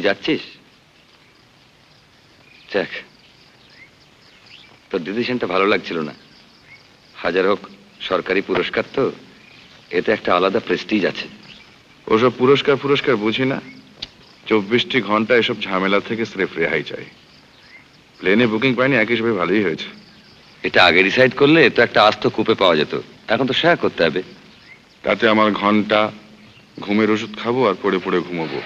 যাচ্ছিস? দেখ, তোর ডিসিশনটা ভালো লাগছিল না। হাজার হোক সরকারি পুরস্কার তো, এতে একটা আলাদা প্রেস্টিজ আছে। ওসব পুরস্কার বুঝি না। 24টি ঘন্টা এসব ঝামেলা থেকে স্রেফ রেহাই চাই। প্লেনে বুকিং পাইনি, এক হিসেবে ভালোই হয়েছে। এটা আগে ডিসাইড করলে তো একটা আস্ত কূপে পাওয়া যেত, এখন তো শেয়ার করতে হবে। তাতে আমার ঘন্টা, ঘুমের ওষুধ খাবো আর পড়ে পড়ে ঘুমাবো।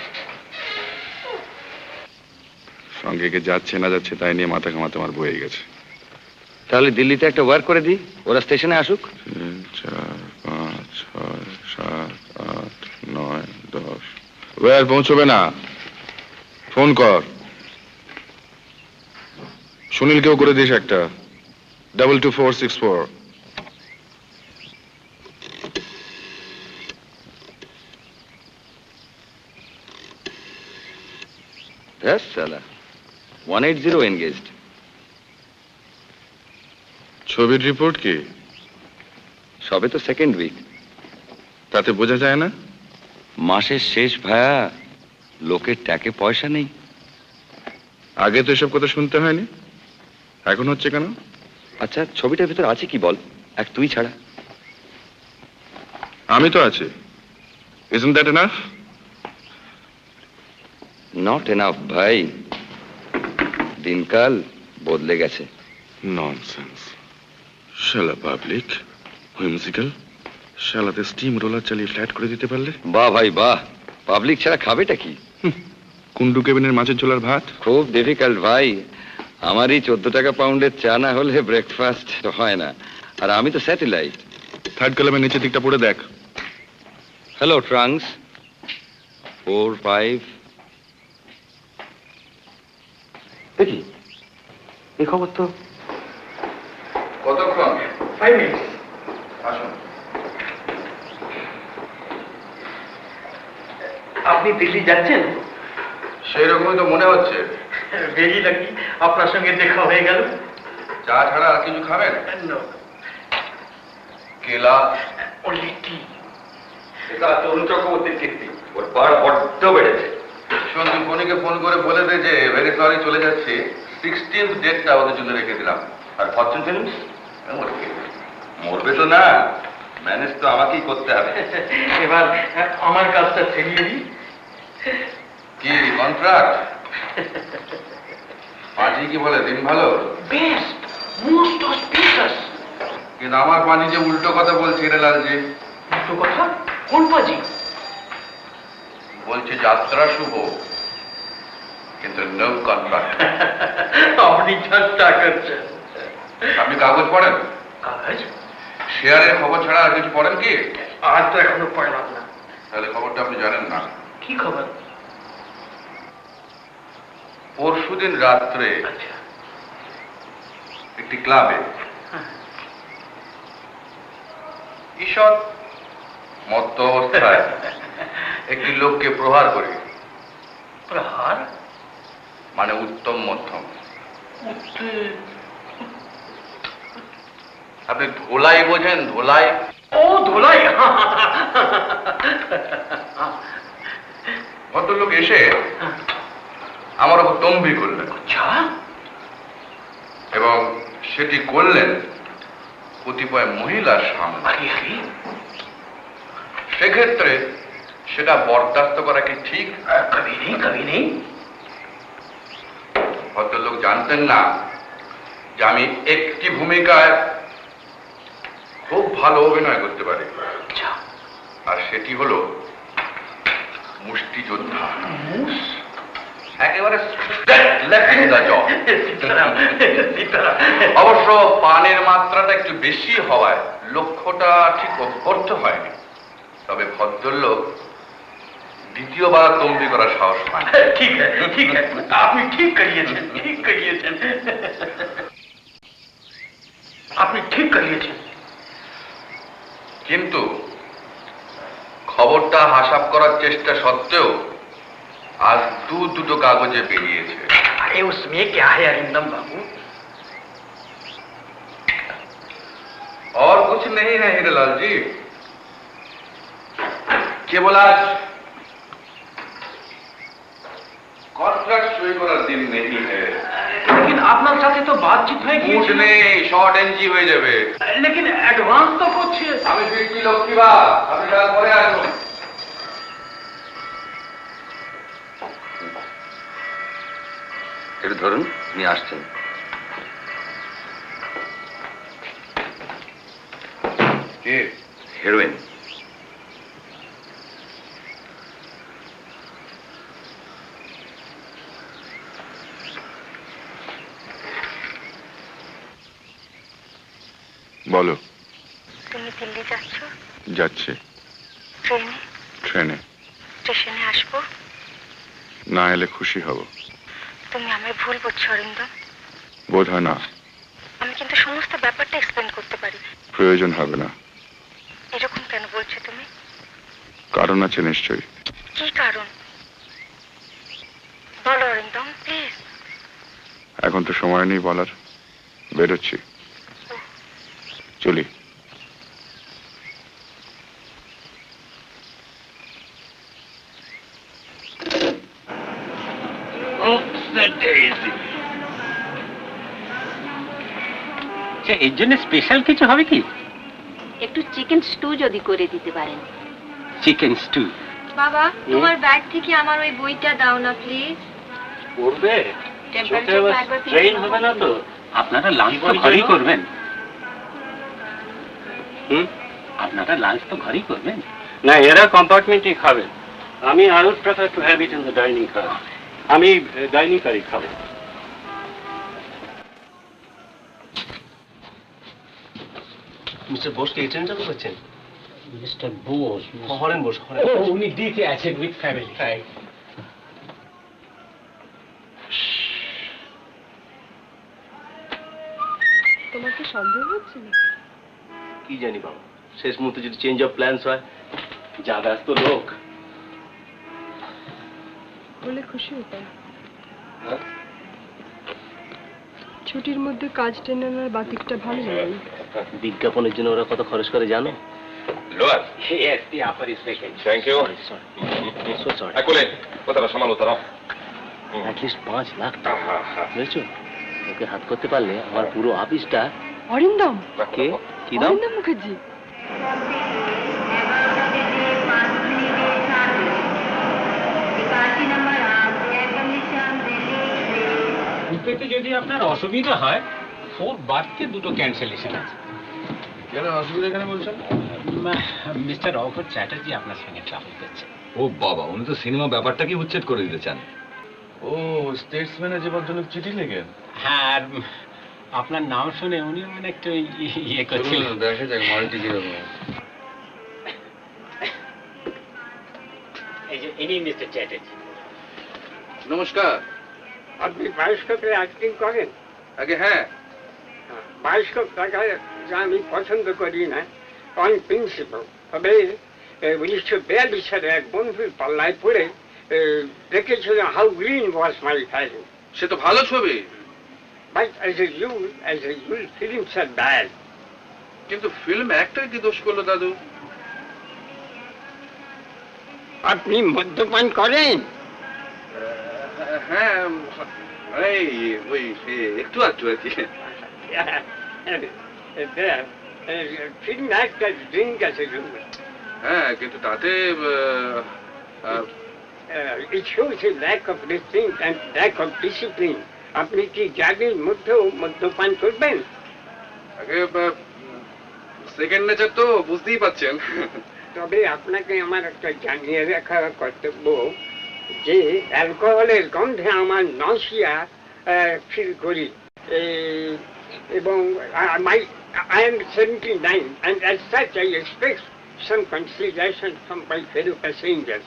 সঙ্গে কে যাচ্ছে না যাচ্ছে তাই নিয়ে মাথা ঘামাতে আমার বয়ে গেছে। তাহলে দিল্লিতে একটা ওয়ার্ক করে দিই, ওরা স্টেশনে আসুক। 3, 4, 5, 6, 7, 8, 9, 10। ওয়ার পৌঁছবে না, ফোন কর। সুনীলকেও করে দিস একটা, 22464। ব্যাস সালা, 180 এনগেজড। ছবির রিপোর্ট কি? সবে তো সেকেন্ড উইক। তাতে বোঝা যায় না? মাসের শেষ ভায়া, লোকের ট্যাকে পয়সা নেই। আগে তো এসব কথা শুনতে হয়নি, এখন হচ্ছে কেন? আচ্ছা, ছবিটার ভিতর আছে কি বল, এক তুই ছাড়া? আমি তো আছি। Isn't that enough? Not enough ভাই, দিনকাল বদলে গেছে। ননসেন্স। শালা পাবলিক, হুইমজিক্যাল, শালাতে স্টিম রোলার চালিয়ে ফ্ল্যাট করে দিতে পারলে। বাহ ভাই বাহ, পাবলিক ছাড়া খাবেটা কি? কুন্ডু কেবিনের মাছের ঝোলার ভাত। খুব ডিফিকাল্ট ভাই, আমারই 14 টাকা পাউন্ডের চা না হলে ব্রেকফাস্ট হয় না। আর আমি তো স্যাটেলাইট। থার্ড কলামের নিচের দিকটা পড়ে দেখ। Hello trunks 4, 5। দেখি এই খবর তো। কতক্ষণ? 5 মিনিট। আসুন। আপনি দিল্লি যাচ্ছেন? সেই রকমই তো মনে হচ্ছে। ভেরি লাকি, আপনার সঙ্গে দেখা হয়ে গেল। চা ছাড়া আর কিছু খাবেন? নো, কেলা? অনলি টি। এটা তরুণ চক্রবর্তীর কীর্তি, ওর বার বড্ড বেড়েছে। শোন, তুই ফোনিকে ফোন করে বলে দে যে ভেরি সরি চলে যাচ্ছি, 16th ডেটটা ওদের জন্য রেখে দিলাম। আর ফরচুন ফিল্মস মরবে তো না, ম্যানেজ তো আমাকেই করতে হবে। এবার আমার কাজটা ছেড়িয়ে দিই। কি কন্ট্রাক্ট? পার্টি কি বলে, দিন ভালো? Best, most auspicious. কিন্তু আমার পানি যে উল্টো কথা বলছে রে লালজি। দুটো কথা? কোন পাজি? বলছে যাত্রা শুভ, কিন্তু নো কন্ট্রাক্ট। আপনি ঠাট্টা করছেন। আপনি কাগজ পড়েন? কাগজ? শেয়ারের খবর ছাড়া আর কিছু পড়েন কি? আর তো এখনো পড়লাম না। তাহলে খবরটা আপনি জানেন না। কি খবর? পরশুদিন রাত্রে আচ্ছা, একটি ক্লাবে ঈষৎ মত্ত অবস্থায় একটি লোককে প্রহার করে। প্রহার মানে উত্তম মধ্যম। আপনি ধোলাই বোঝেন? ধোলাই? ও ধোলাই। ভদ্রলোক এসে আমার ওপর তম্বি করলেন। আচ্ছা, এবং সেটি করলেন কতিপয় মহিলার সামনে। সেক্ষেত্রে সেটা বরদাস্ত করা কি ঠিক? কবি নেই। ভদ্রলোক জানতেন না যে আমি একটি ভূমিকায় খুব ভালো অভিনয় করতে পারি, আর সেটি হলো মুষ্টিযোদ্ধা। একেবারে অবশ্য পানের মাত্রাটা একটু বেশি হওয়ায় লক্ষ্যটা ঠিক অভ্যর্থ হয়নি। তবে ভদ্রলোক দ্বিতীয়বার তম্বি করার সাহস পান। ঠিক আছে, ঠিক আছে, আপনি ঠিক করিয়েছেন, ঠিক করিয়েছেন, আপনি ঠিক করিয়েছেন। কিন্তু খবরটা হাসাব করার চেষ্টা সত্ত্বেও আজ দুটো কাগজে বেরিয়েছে। अरे उसमें क्या है अरिंदम बाबू? और कुछ नहीं है हीरालाल जी, केवल आज কন্ট্রাক্ট সই করার দিন নেই लेकिन আপনার সাথে তো বাতচিত হয়ে মুড গিয়েছিল। নেই, শর্ট এনজি হয়ে যাবে। लेकिन অ্যাডভান্স তো করছে। আমি ফিরছি লক্ষ্মীবা, আপনি তারপরে আসুন। এটা ধরুন, উনি আসছেন। কে? হিরোইন। বলো। তুমি দিল্লি যাচ্ছ? যাচ্ছে। ট্রেনে? ট্রেনে। স্টেশনে আসবো? না এলে খুশি হব। তুমি আমায় ভুল বুঝছো অরিন্দম। বোধ হয় না। আমি কিন্তু সমস্ত ব্যাপারটা এক্সপ্লেন করতে পারি। প্রয়োজন হবে না। এরকম কেন বলছো তুমি? কারণ আছে নিশ্চয়ই। কি কারণ? বলো অরিন্দম, প্লিজ। এখন তো সময় নেই বলার। বেরোচ্ছি। চলি। এর জন্য স্পেশাল কিছু হবে কি? একটু চিকেন স্টু যদি করে দিতে পারেন। চিকেন স্টু বাবা, তোমার ব্যাগ থেকে আমার ওই বইটা দাও না প্লিজ। করবে? টেম্পারেচার ট্রেন হবে না তো? আপনারা লাঞ্চ তো ঘরেই করবেন। আপনারা লাঞ্চ তো ঘরেই করবেন। না, এরা কম্পার্টমেন্টই খাবেন। আমি I would prefer to have it in the dining car. আমি ডাইনিং কারই খাবো। মিস্টার বোসকে এই ট্রেনটা করছেন? মিস্টার বোস, হরেন বোস, হরেন। উনি দিকে আছেন উইথ ফ্যামিলি। তোমার কি সন্দেহ হচ্ছে না? কি জানি বাবা, শেষ মুহূর্তে যদি চেঞ্জ অফ প্ল্যান্স হয়। যা ব্যস্ত লোক। বলে খুশি হতাম। হ্যাঁ? ছুটির মধ্যে কাজ টেনে আনার বাতিকটা ভালো লাগে। বিজ্ঞাপনের জন্য ওরা কত খরচ করে জানো? Lower. Yes, the upper is vacant. Thank you. So sorry. কোলে কথাটা সামাল তারা। At least 5 লাখ টাকা। বুঝেছো? ওকে হাত করতে পারলে আমার পুরো অফিসটা। অরিন্দম, কে? কি দাম? অরিন্দম মুখার্জি। উঠতে যদি আপনার অসুবিধা হয়, 4 বার্থকে 2টো ক্যান্সেলেশন আছে। কেন অসুবিধা কেন বলছেন? মিস্টার অঘর চ্যাটার্জি আপনার সঙ্গে ট্রাভেল করছে। ও বাবা, উনি তো সিনেমা ব্যাপারটাকে উচ্ছেদ করে দিতে চান। ও স্টেটসম্যানের যে ভদ্রলোক চিঠি লেখেন। হ্যাঁ, আর আপনার নাম শুনে উনি মানে একটু ইয়ে করছিলেন। দেখা যাক মালটি কিরকম। এই যে ইনি মিস্টার চ্যাটার্জি। নমস্কার। আপনি বায়োস্কোপে অ্যাক্টিং করেন? আগে হ্যাঁ। বায়োস্কোপ দেখায় যা আমি পছন্দ করি না অন প্রিন্সিপাল। তবে 1942 সালে এক বন্ধুর পাল্লায় পড়ে দেখেছিলাম how green was my fashion. সে তো ভালো ছবি, but as a rule films are bad. কিন্তু ফিল্ম একটাই কি দোষ করলো দাদু? আপনি মদ্যপান করেন? হ্যাঁ, এই ওই একটু আর কি। ফিল্ম একটা ড্রিঙ্ক আছে। হ্যাঁ, কিন্তু তাতে it shows a lack of restraint and lack of discipline. আপনি কি জাতির মধ্যেও মদ্যপান করবেন? আগে সেকেন্ড নেচার তো বুঝতেই পাচ্ছেন। তবে আপনাকে আমার একটা জানিয়ে রাখা কর্তব্য যে অ্যালকোহলের গন্ধে আমার নসিয়া ফিল করি এবং I am 79 and as such I expect some consideration from my fellow passengers.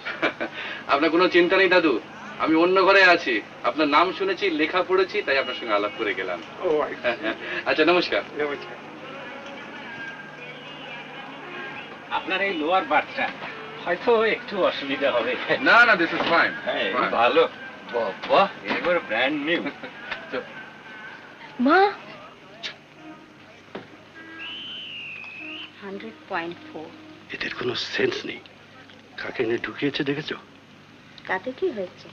আপনার কোনো চিন্তা নেই দাদু, আমি অন্য ঘরে আছি। আপনার নাম শুনেছি, লেখা পড়েছি, তাই আপনার সঙ্গে আলাপ করে গেলাম। ও আচ্ছা, নমস্কার। নমস্কার। আপনার এই লোয়ার বার্থটা হয়তো একটু অসুবিধা হবে। না না, দিস ইজ ফাইন। ভালো বাবা, এবার ব্র্যান্ড নিউ। মা 100.4। এদের কোনো সেন্স নেই। কাকে এনে ঢুকিয়েছে দেখেছো? তাতে কি হয়েছে?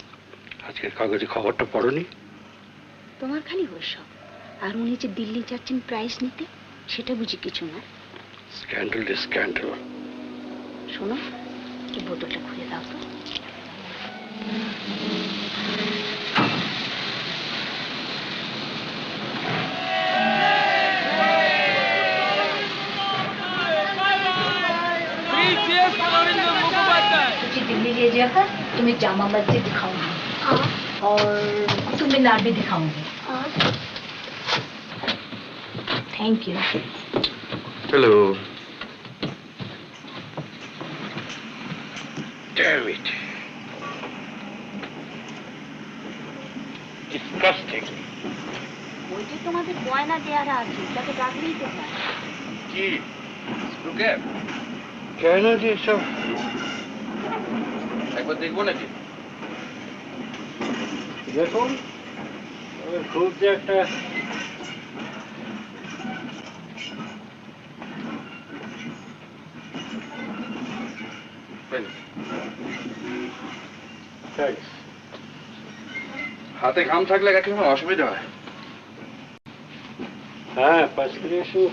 আজকের কাগজে খবরটা পড়নি? তোমার খালি ওইসব। আর উনি যে দিল্লি যাচ্ছেন প্রাইজ নিতে, সেটা বুঝি কিছু না। স্ক্যান্ডাল রে স্ক্যান্ডাল। শোনো, এই বোতলটা খুলে দাও তো। दिल्ली ले जाकर तुम्हें जामा मस्जिद दिखाऊंगी और कुतुब मीनार भी दिखाऊंगी। Thank you. Hello. Damn it. Disgusting. ওই যে তোমাদের গয়না দেওয়ার আছে, তাকে ডাকলেই তো হয়। কি স্ক্রুকে কেন যে সব একবার দেখবো নাকি? দেখুন, খুব যে একটা হাতে ঘাম থাকলে একটু অসুবিধা হয়। হ্যাঁ, পার্সপিরেশন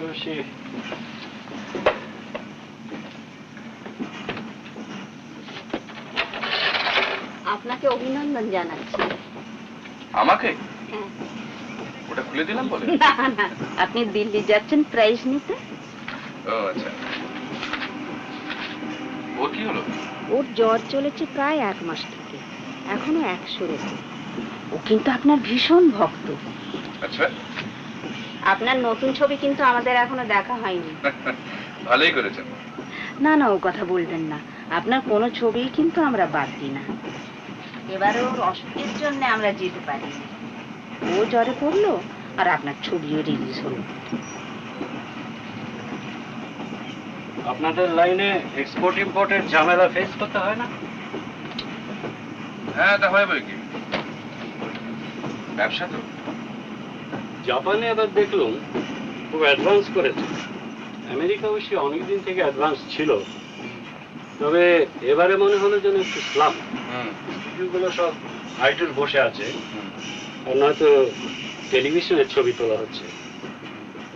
বেশি। আপনাকে অভিনন্দন জানাচ্ছি। আমাকে হ্যাঁ। ওটা খুলে দিলাম বলে? না না, আপনি দিল্লি যাচ্ছেন প্রাইজ নিতে। ও আচ্ছা। ওর কি হলো? ওর জ্বর চলেছে প্রায় 1 মাস থেকে, এখনো 100 রেখে। ও কিন্তু আপনার ভীষণ ভক্ত। আচ্ছা, আপনার নতুন ছবি কিন্তু আমাদের এখনো দেখা হয়নি। ভালোই করেছেন। না না, ও কথা বলবেন না। আপনার কোনো ছবিই কিন্তু আমরা বাদ দিই না। এবারে ওর অসুখের জন্য আমরা যেতে পারি। ও জ্বরে পড়লো আর আপনার ছবিও রিলিজ হলো। আপনাদের লাইনে এক্সপোর্ট ইম্পোর্টের ঝামেলা ফেস করতে হয় না? হ্যাঁ, তা হয় বই কি, ব্যবসা তো। জাপানে এবার দেখলাম খুব অ্যাডভান্স করেছে। আমেরিকা অবশ্যই অনেকদিন থেকে অ্যাডভান্স ছিল, তবে এবারে মনে হলো যেন একটু স্লাম। স্টুডিওগুলো সব আইডল বসে আছে, আর নয়তো টেলিভিশনের ছবি তোলা হচ্ছে।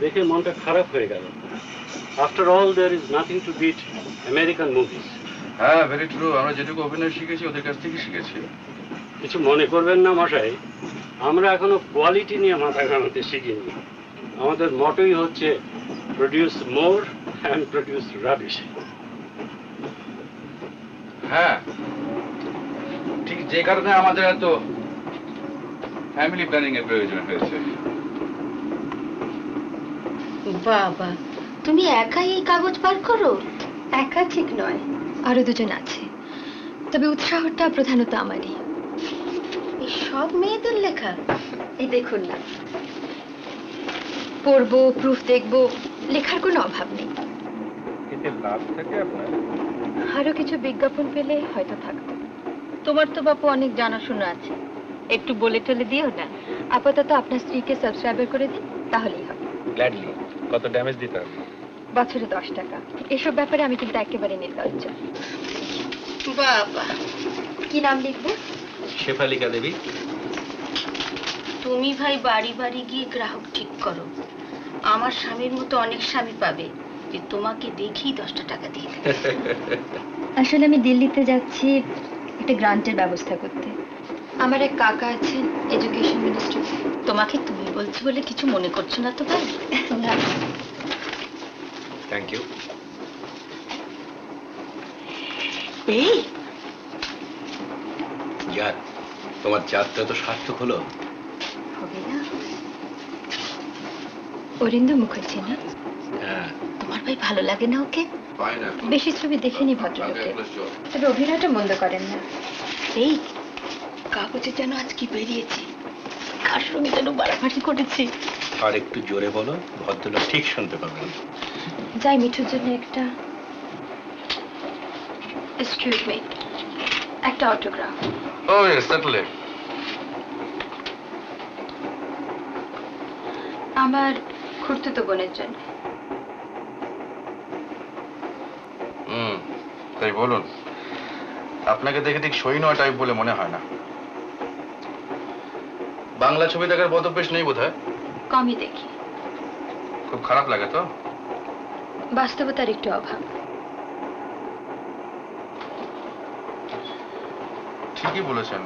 দেখে মনটা খারাপ হয়ে গেল। After all there is nothing to beat American movies. হ্যাঁ, ভেরি ট্রু। আমরা যেটুকু অভিনয় শিখেছি ওদের কাছ থেকে শিখেছি। কিছু মনে করবেন না মশাই, আমরা এখনো কোয়ালিটি নিয়ে মাথা ঘামাতে শিখিনি। আমাদের মটোই হচ্ছে produce more and produce rubbish. হ্যাঁ, ঠিক যে কারণে আমাদের এত ফ্যামিলি প্ল্যানিং এর প্রয়োজন হয়েছে। বাবা, তুমি একাই এই কাগজ পার করো? একা ঠিক নয়, আরো দুজন আছে, তবে উৎসাহটা প্রধানত আমারই। এই সব মেয়েদের লেখা? এই দেখুন না, পড়বো, প্রুফ দেখবো, লেখার কোনো অভাব নেই। এতে লাভ থাকে আপনার? আরো কিছু বিজ্ঞাপন পেলে হয়তো থাকতো। তোমার তো বাপু অনেক জানাশোনা আছে, একটু বলে টলে দিও না। আপাতত আপনার স্ত্রীকে সাবস্ক্রাইবার করে দিন, তাহলেই হবে। গ্ল্যাডলি। কত ড্যামেজ দিতে হবে? বছরে 10 টাকা। এসব ব্যাপারে আমি কিন্তু একেবারে নির্লজ্জ। বাবা, কি নাম লিখবো? শেফালিকা দেবী। তুমি ভাই বাড়ি বাড়ি গিয়ে গ্রাহক ঠিক করো। আমার স্বামীর মতো অনেক স্বামী পাবে যে তোমাকে দেখেই 10টা টাকা দিয়ে দেবে। আসলে আমি দিল্লিতে যাচ্ছি একটা গ্রান্টের ব্যবস্থা করতে। আমার এক কাকা আছেন এডুকেশন মিনিস্ট্রি। তোমাকে তুমি বলছি বলে কিছু মনে করছো না তো ভাই? না, থ্যাংক ইউ। এই ইয়ার, তোমার যাত্রা তো সার্থক হলো। হবে না? অরিন্দম মুখার্জি না? হ্যাঁ। তোমার ভাই ভালো লাগে না ওকে? বেশি ছবি দেখেনি ভদ্রলোকে, তবে অভিনয়টা মন্দ করেন না। এই কাগজে যেন আজ কি বেরিয়েছে, কার সঙ্গে যেন বাড়াবাড়ি করেছে। আর একটু জোরে বলো, ভদ্রলোক ঠিক শুনতে পাবেন। যাই মিঠুর জন্য একটা, এক্সকিউজ মি, একটা অটোগ্রাফ। ও ইয়েস, সার্টেনলি। আমার খুড়তুতো বোনের জন্য। তাই বলুন। আপনাকে দেখে ঠিক সই নয় টাইপ বলে মনে হয় না। বাংলা ছবি দেখার বদভ্যাস নেই বোধহয়। কমই দেখি। খুব খারাপ লাগে তো? বাস্তবতার একটু অভাব। ঠিকই বলেছেন।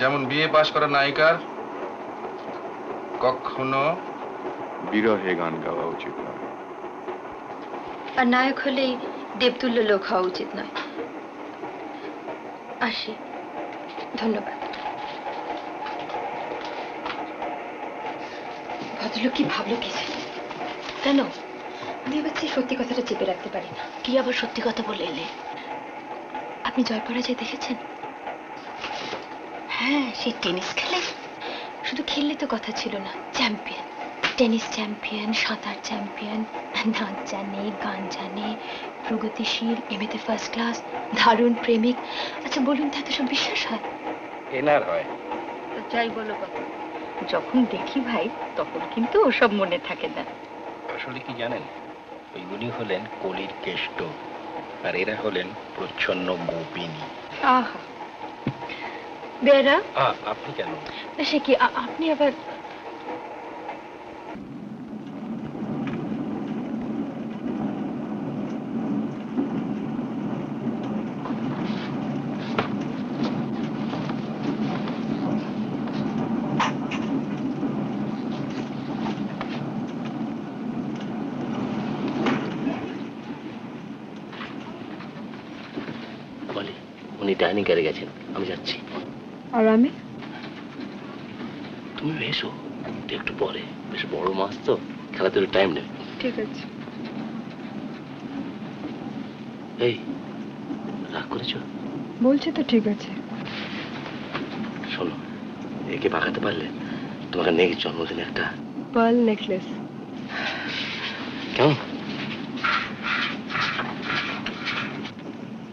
যেমন বিএ পাশ করা নায়িকার কখনো বিরহে গান গাওয়া উচিত নয়। আর নায়ক হলেই দেবতুল্য লোক হওয়া উচিত নয়। আসি, ধন্যবাদ। ভদ্রলোক কি ভাবলো কি জানি? কেন আমি এবার সত্যি কথাটা চেপে রাখতে পারি না। কি আবার সত্যি কথা বলে এলে? আপনি জয় পরাজয় দেখেছেন? হ্যাঁ, সে টেনিস খেলে। শুধু খেললে তো কথা ছিল না, চ্যাম্পিয়ন, টেনিস চ্যাম্পিয়ন, সাঁতার চ্যাম্পিয়ন, নাচ জানে, গান জানে, প্রগতিশীল, এমএতে ফার্স্ট ক্লাস, দারুণ প্রেমিক। আচ্ছা বলুন তো, এত সব বিশ্বাস হয়? এনার হয়। যাই বলো বাবা, যখন দেখি ভাই তখন কিন্তু ওসব মনে থাকে না। আসলে কি জানেন, ওইগুলি হলেন কলির কেষ্ট, আর এরা হলেন প্রচ্ছন্ন গোপিনী। আহা, বেরা আপনি কেন? সে কি আপনি আবার? বলি, উনি ডাইনিং করে গেছেন, আমি যাচ্ছি। আর আমি? তুমি এসো একটু পরে, বেশ বড় মাছ তো, খেলাধুলোর টাইম নেই। ঠিক আছে। এই, রাগ করেছো? বলছি তো ঠিক আছে। শোনো, একে পাকাতে পারলে তোমাকে নেক্সট জন্মদিনে একটা পার্ল নেকলেস। কেমন?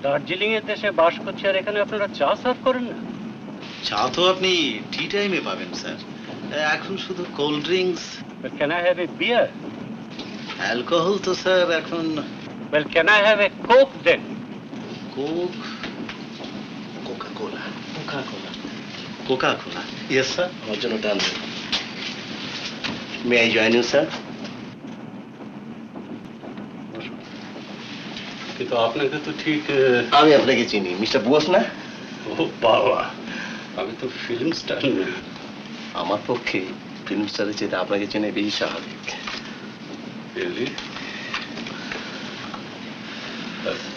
দার্জিলিং এর দেশে বাস করছে আর এখানে আপনারা চা সার্ভ করেন না? চা তো আপনি টি টাইমে পাবেন স্যার, এখন শুধু cold drinks. Can I have a beer? Alcohol তো স্যার এখন। Well can I have a Coke then? Coke, Coca Cola, Coca Cola, Coca Cola. Yes sir, আমার জন্য ডান। May I join you sir? কিন্তু আপনাকে তো ঠিক। আমি আপনাকে চিনি, মিস্টার বোস না? ও বাবা, আমি তো ফিল্ম স্টার না। আমার পক্ষে ফিল্ম স্টারের চেয়ে আপনাকে চেনে বেশি স্বাভাবিক।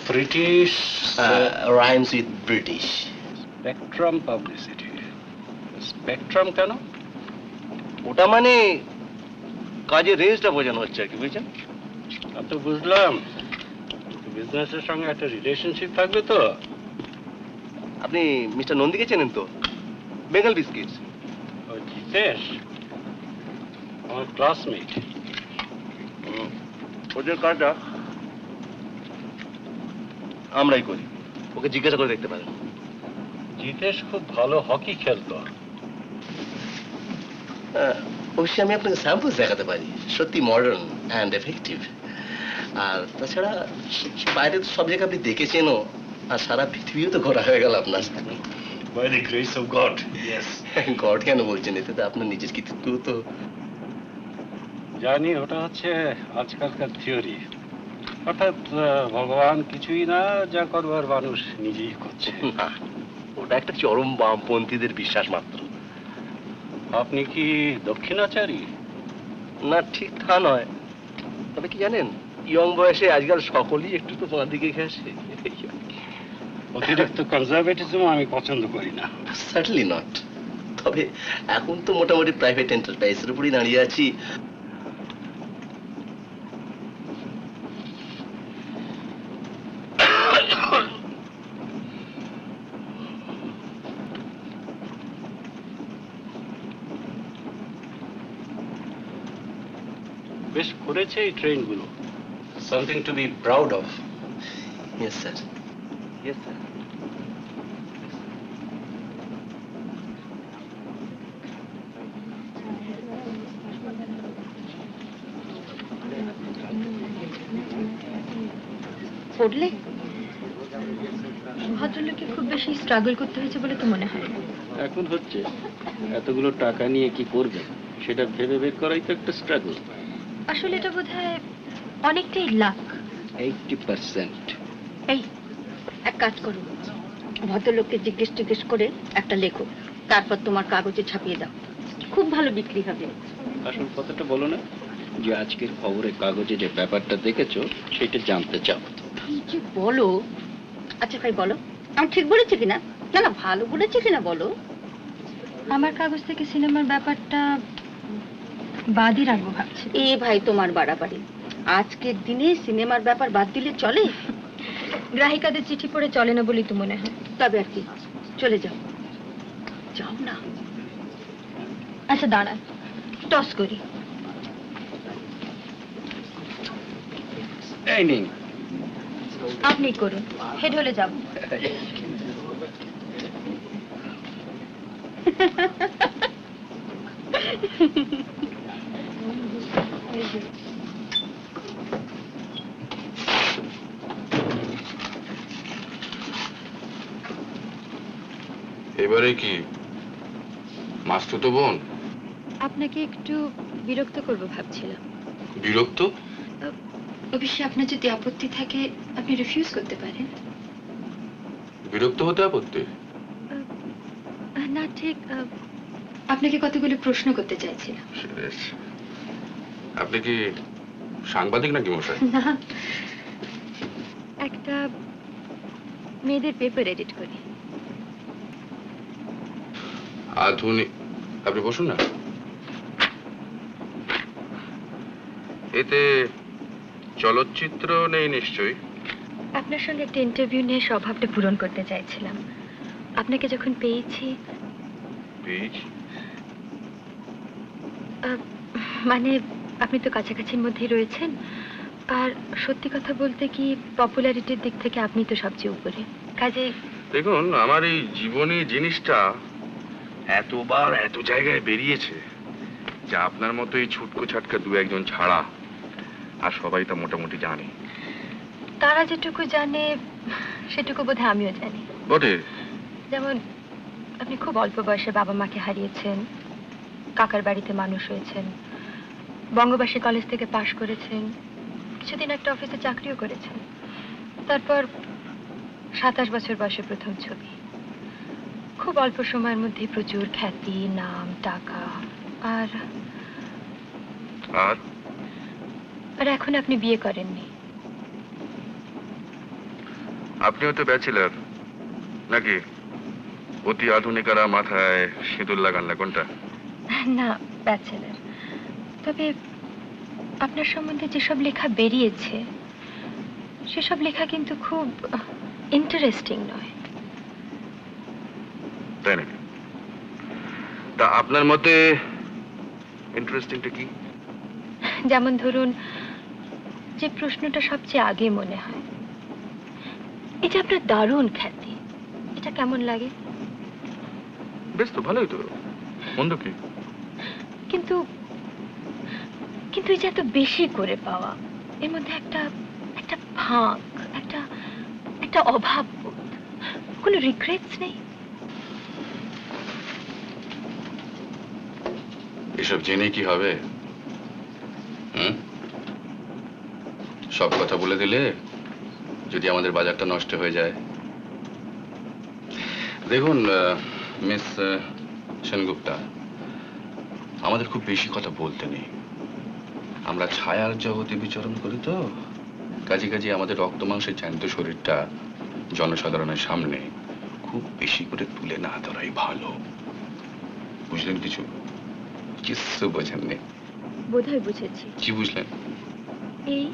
British rhymes with British. Spectrum publicity. Spectrum কেন? ওটা মানে কাজের রেঞ্জটা বোঝানো হচ্ছে আর কি, বুঝছেন? আমি তো বুঝলাম, বিজনেসের সঙ্গে একটা রিলেশনশিপ থাকবে তো। আপনি মিস্টার নন্দীকে চেনেন তো? বেঙ্গল বিস্কিটস। ও জিতেশ, আমার ক্লাসমেট। ওদের কাজটা আমরাই করি, ওকে জিজ্ঞাসা করে দেখতে পারেন। জিতেশ খুব ভালো হকি খেলতো। অবশ্যই আমি আপনাকে স্যাম্পলস দেখাতে পারি, সত্যি মডার্ন অ্যান্ড এফেক্টিভ। আর তাছাড়া বাইরে তো সব জায়গায় আপনি দেখেছেনও, আর সারা পৃথিবীও তো ঘোরা হয়ে গেল আপনার। By the grace of God. Yes. God কেন বলছেন, এতে তো আপনার নিজের কৃতিত্ব তো। জানি, ওটা হচ্ছে আজকালকার থিওরি, অর্থাৎ ভগবান কিছুই না, যা করবার মানুষ নিজেই করছে। না, ওটা একটা চরম বামপন্থীদের বিশ্বাস মাত্র। আপনি কি দক্ষিণাচারী? না, ঠিক তা নয়। তবে কি জানেন, ইয়ং বয়সে আজকাল সকলেই একটু তো তোমার দিকে ঘেঁষে। অতিরিক্ত কনজারভেটিজম আমি পছন্দ করি না। Certainly not. তবে এখন তো মোটামুটি প্রাইভেট এন্টারপ্রাইজের উপরই দাঁড়িয়ে আছি। বেশ করেছে এই ট্রেনগুলো, something to be proud of. Yes sir, yes sir. পড়লে? ভদ্র ভদ্রলোককে খুব বেশি স্ট্রাগল করতে হয়েছে বলে তো মনে হয় না। এখন হচ্ছে এতগুলো টাকা নিয়ে কি করবে সেটা ভেবে বের করাই তো একটা স্ট্রাগল। আসলে এটা বোধহয় অনেকটাই লাক। 80%। এই এক কাজ করো, ভদ্রলোককে জিজ্ঞেস করে একটা লেখো, তারপর তোমার কাগজে ছাপিয়ে দাও, খুব ভালো বিক্রি হবে। আসল কথাটা বলো না, যে আজকের খবরের কাগজে যে ব্যাপারটা দেখেছো সেটা জানতে চাও। কি যে বলো। আচ্ছা ভাই বলো, আমি ঠিক বলেছি কিনা? না না, ভালো বলেছি কিনা বলো। আমার কাগজ থেকে সিনেমার ব্যাপারটা বাদই রাখবো ভাবছি। এ ভাই তোমার বাড়াবাড়ি, আজকের দিনে সিনেমার ব্যাপার বাদ দিলে চলে? গ্রাহিকাদের চিঠি পড়ে চলে না বলেই তো মনে হয়। তবে আর কি, চলে যাও, যাও না। আচ্ছা দাঁড়ান, টস করি। এই নিন। আপনি করুন, হেড হলে যাব। এবারে কি মাস্তুতো বোন? আপনাকে একটু বিরক্ত করব ভাবছিলাম। বিরক্ত? অবশ্যই আপনার যদি আপত্তি থাকে আপনি রিফিউজ করতে পারেন। বিরক্ত হতে আপত্তি? না ঠিক, আপনাকে কতগুলো প্রশ্ন করতে চাইছিলাম। আপনি কি সাংবাদিক নাকি মশাই? না, একটা মেয়েদের পেপার এডিট করি। আধুনিক? আপনি বসুন না। এতে চলচ্চিত্র নেই নিশ্চয়ই? আপনার সঙ্গে একটা ইন্টারভিউ নিয়ে স্বভাবটা পূরণ করতে চাইছিলাম। আপনাকে যখন পেয়েছি, মানে আপনি তো কাছাকাছির মধ্যেই রয়েছেন, আর সত্যি কথা বলতে কি পপুলারিটির দিক থেকে আপনি তো সবচেয়ে উপরে। কাজে দেখুন, আমার এই জীবনী জিনিসটা এতবার এত জায়গায় বেরিয়েছে যে আপনার মতো এই ছুটকো ছাটকা দু একজন ছাড়া আর সবাই তা মোটামুটি জানে। তারা যেটুকু জানে সেটুকু বোধহয় আমিও জানি। বটে। যেমন আপনি খুব অল্প বয়সে বাবা মাকে হারিয়েছেন, কাকার বাড়িতে মানুষ হয়েছেন, বঙ্গবাসী কলেজ থেকে পাশ করেছেন, কিছুদিন একটা অফিসে চাকরিও করেছেন, তারপর 27 বছর বয়সে প্রথম ছবি, খুব অল্প সময়ের মধ্যে প্রচুর খ্যাতি, নাম, টাকা, আর আর আর এখন আপনি বিয়ে করেননি। আপনিও তো ব্যাচেলার নাকি? অতি আধুনিকারা মাথায় সিঁদুর লাগান না কোনটা? না, ব্যাচেলার। তবে আপনার সম্বন্ধে যেসব লেখা বেরিয়েছে সেসব লেখা কিন্তু খুব ইন্টারেস্টিং নয়। তাই নাকি? তা আপনার মতে ইন্টারেস্টিংটা কি? যেমন ধরুন, যে প্রশ্নটা সবচেয়ে আগে মনে হয়, এই যে আপনার দারুণ খ্যাতি, এটা কেমন লাগে? বেশ তো, ভালোই তো, মন্দ কি? কিন্তু কিন্তু এই যে এত বেশি করে পাওয়া, এর মধ্যে একটা একটা ফাঁক, একটা একটা অভাব বোধ, কোনো রিগ্রেটস নেই? এসব জেনে কি হবে? সব কথা বলে দিলে যদি আমাদের বাজারটা নষ্ট হয়ে যায়। দেখুন মিস সেনগুপ্তা, আমাদের খুব বেশি কথা বলতে নেই। আমরা ছায়ার জগতে বিচরণ করি তো, কাজে আমাদের রক্ত মাংসের জ্যান্ত শরীরটা জনসাধারণের সামনে খুব বেশি করে তুলে না ধরাই ভালো। বুঝলেন কিছু? কিছু বোঝেননি? বোধহয় বুঝেছি। কি বুঝলেন? এই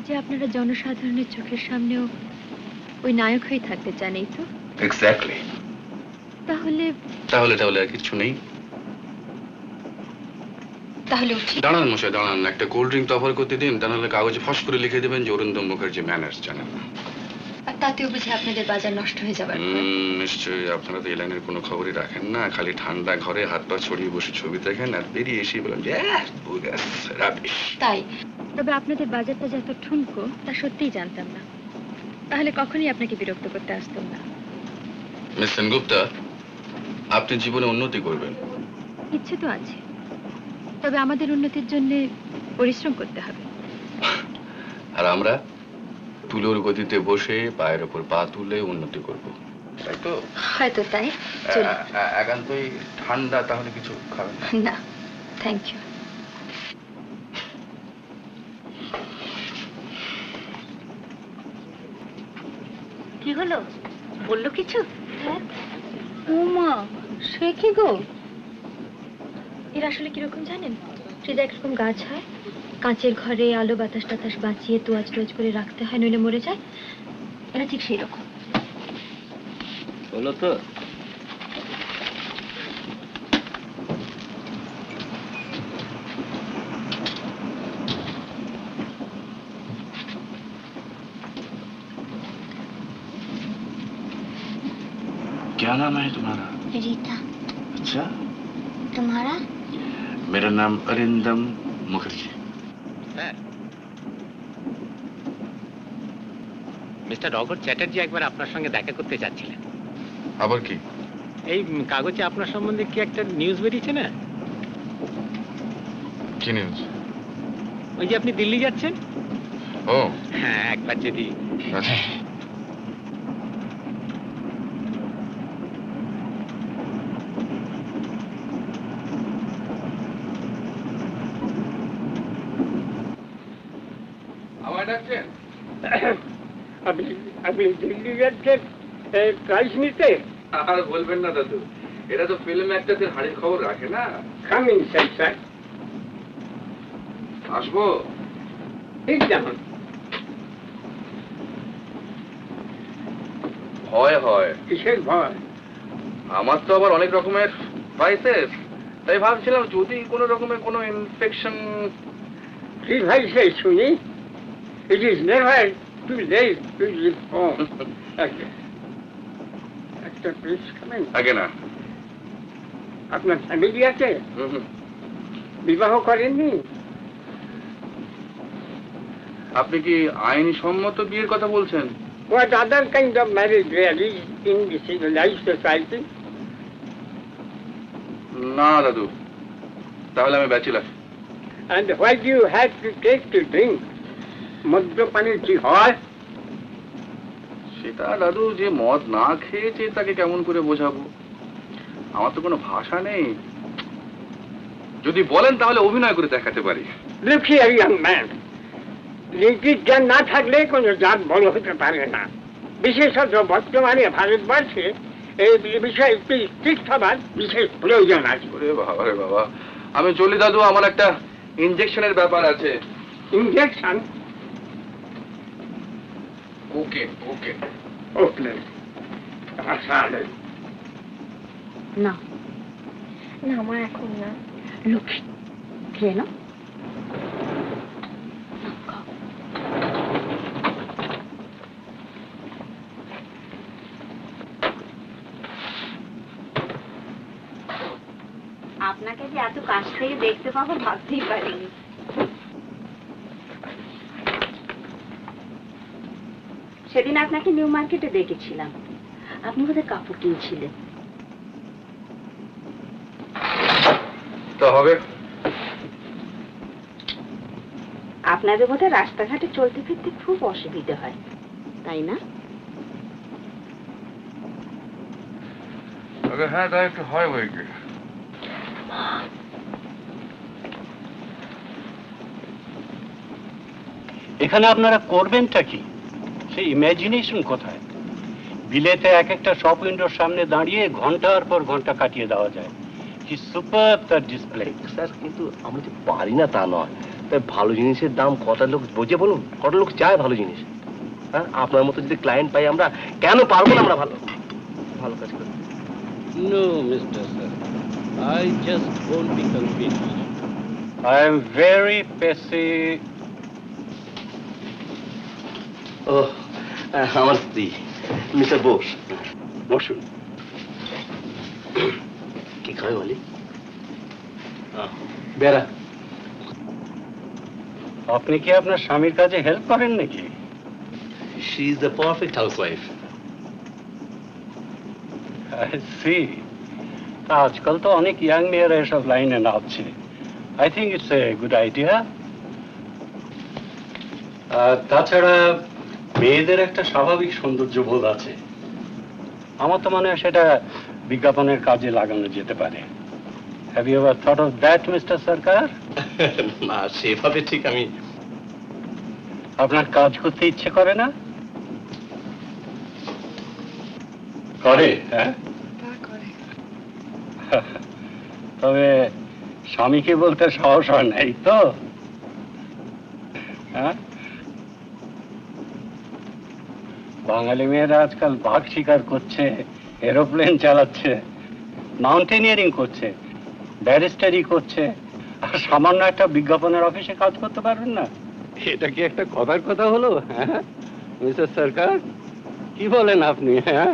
যে আপনারা জনসাধারণের চোখের সামনেও ওই নায়ক হয়ে থাকতে চান, এই তো? এক্স্যাক্টলি। তাহলে তাহলে আর কিছু নেই। তাহলে উঠি। দাঁড়ান মশাই, দাঁড়ান, একটা কোল্ড ড্রিঙ্ক অফার করতে দিন, তা নাহলে কাগজে ফস করে লিখে দেবেন যে অরিন্দম মুখার্জি ম্যানার্স জানেন না। আর তাতেও বুঝি আপনাদের বাজার নষ্ট হয়ে যাবার? নিশ্চয়ই। আপনারা তো এই লাইনের কোনো খবরই রাখেন না, খালি ঠান্ডা ঘরে হাত পা ছড়িয়ে বসে ছবি দেখেন আর বেরিয়ে এসে বলেন যে তাই? তবে আপনাদের বাজারটা যে এত ঠুনকো তা সত্যিই জানতাম না। তাহলে কখনই আপনাকে বিরক্ত করতে আসতাম না। মিস সেনগুপ্তা, আপনি জীবনে উন্নতি করবেন। ইচ্ছে তো আছে, তবে আমাদের উন্নতির জন্য পরিশ্রম করতে হবে। আর আমরা তুলোর গতিতে বসে পায়ের ওপর পা তুলে উন্নতি করব, তাই তো? হয়তো তাই। চলুন। একান্তই ঠান্ডা, তাহলে কিছু খাবেন না? না, থ্যাংক ইউ। কি হলো, বললো কিছু? উমা, সে কি গো? এরা আসলে কিরকম জানেন? সে যে একরকম গাছ হয়, কাঁচের ঘরে আলো বাতাস টাতাস বাঁচিয়ে তোয়াজ টোয়াজ করে রাখতে হয়, নইলে মরে যায়। এরা ঠিক সেই রকম। বলো তো। क्या नाम है तुम्हारा? रीता। अच्छा, तुम्हारा? मेरा नाम अरिंदम मुखर्जी। মিস্টার রগর চ্যাটার্জি একবার আপনার সঙ্গে দেখা করতে চাচ্ছিলেন। আবার কি? এই কাগজে আপনার সম্বন্ধে কি একটা নিউজ বেরিয়েছে না? কি নিউজ? ওই যে আপনি দিল্লি যাচ্ছেন। ও হ্যাঁ, একবার যদি। আচ্ছা, আমায় ডাকছেন? আপনি আপনি দিল্লি যাচ্ছেন প্রাইজ নিতে? আর বলবেন না দাদু, এটা তো ফিল্ম অ্যাক্টরদের হাড়ির খবর রাখে না। Coming sir. আসবো? ঠিক যেমন। ভয় হয়। কিসের ভয়? আমার তো আবার অনেক রকমের ভাইসেস, তাই ভাবছিলাম যদি কোনো রকমের কোনো ইনফেকশন। কি ভাইসেস শুনি? It is never too late to leave home. একটা প্লিজ খাবেন? আগে না। আপনার ফ্যামিলি আছে? বিবাহ করেননি? আপনি কি আইনি সম্মত বিয়ের কথা বলছেন? What other kind of marriage there is in the civilized society? না দাদু, তাহলে আমি bachelor. And why do you have to take to drink? মদ্যপানের কি হয়? সেটা দাদু, যে মদ না খেয়েছে তাকে কেমন করে বোঝাবো? আমার তো কোনো ভাষা নেই। যদি বলেন তাহলে অভিনয় করে দেখাতে পারি। Look here, young man. নীতির জ্ঞান না থাকলে কোনো জাত বড় হতে পারে না। বিশেষত বর্তমানে ভারতবর্ষে এই বিষয়ে একটি স্ট্রিক্ট হবার বিশেষ প্রয়োজন আছে। ওরে বাবা রে বাবা, আমি চলি দাদু, আমার একটা ইনজেকশনের ব্যাপার আছে। ইনজেকশন? ওকে ওকে ওকে। আচ্ছা না না, আমার এখন না। লক্ষ্মী, খেয়ে নাও। আপনাকে যে এত কাছ থেকে দেখতে পাবো ভাবতেই পারিনি। সেদিন আপনাকে নিউ মার্কেটে দেখেছিলাম, আপনি বোধহয় কাপড় কিনছিলেন। তো হবে। আপনাদের বোধহয় রাস্তাঘাটে চলতে ফিরতে খুব অসুবিধা হয়, তাই না? হ্যাঁ, তা একটু হয় বই কি। এখানে আপনারা করবেনটা কি? সেই ইমাজিনেশন কোথায়? বিলেতে এক একটা শপ উইন্ডোর সামনে দাঁড়িয়ে ঘন্টার পর ঘন্টা কাটিয়ে দেওয়া যায়। কি সুপার তার ডিসপ্লে। স্যার, কিন্তু আমরা যে পারি না তা নয়। তাই ভালো জিনিসের দাম কটা লোক বোঝে বলুন? কটা লোক চায় ভালো জিনিস? হ্যাঁ, আপনার মতো যদি ক্লায়েন্ট পাই আমরা, কেন পারবো না আমরা ভালো ভালো কাজ করি? No, Mr. Sir. I just won't be convinced. I am very ও, আমার স্ত্রী মিস্টার বোস। বসুন। কি খাবে বলি? বেড়া। আপনি কি আপনার স্বামীর কাজে হেল্প করেন নাকি? She is the perfect housewife. C আজকাল তো অনেক ইয়াং মেয়েরা এসব লাইনে নামছে। I think it's a good idea. তাছাড়া মেয়েদের একটা স্বাভাবিক সৌন্দর্য বোধ আছে, আমার তো মনে হয় সেটা বিজ্ঞাপনের কাজে লাগানো যেতে পারে। Have you ever thought of that mister Sarkar? না, সেভাবে ঠিক আমি। আপনার কাজ করতে ইচ্ছে করে না? করে, হ্যাঁ। তা করে। তবে স্বামীকে বলতে সাহস হয় নাই তো? হ্যাঁ, বাঙালি মেয়েরা আজকাল বাঘ শিকার করছে, এরোপ্লেন চালাচ্ছে, মাউন্টেনিয়ারিং করছে, ব্যারিস্টারি করছে, আর সামান্য একটা বিজ্ঞাপনের অফিসে কাজ করতে পারবেন না? এটা কি একটা কথার কথা হলো? হ্যাঁ মিস্টার সরকার, কি বলেন আপনি? হ্যাঁ,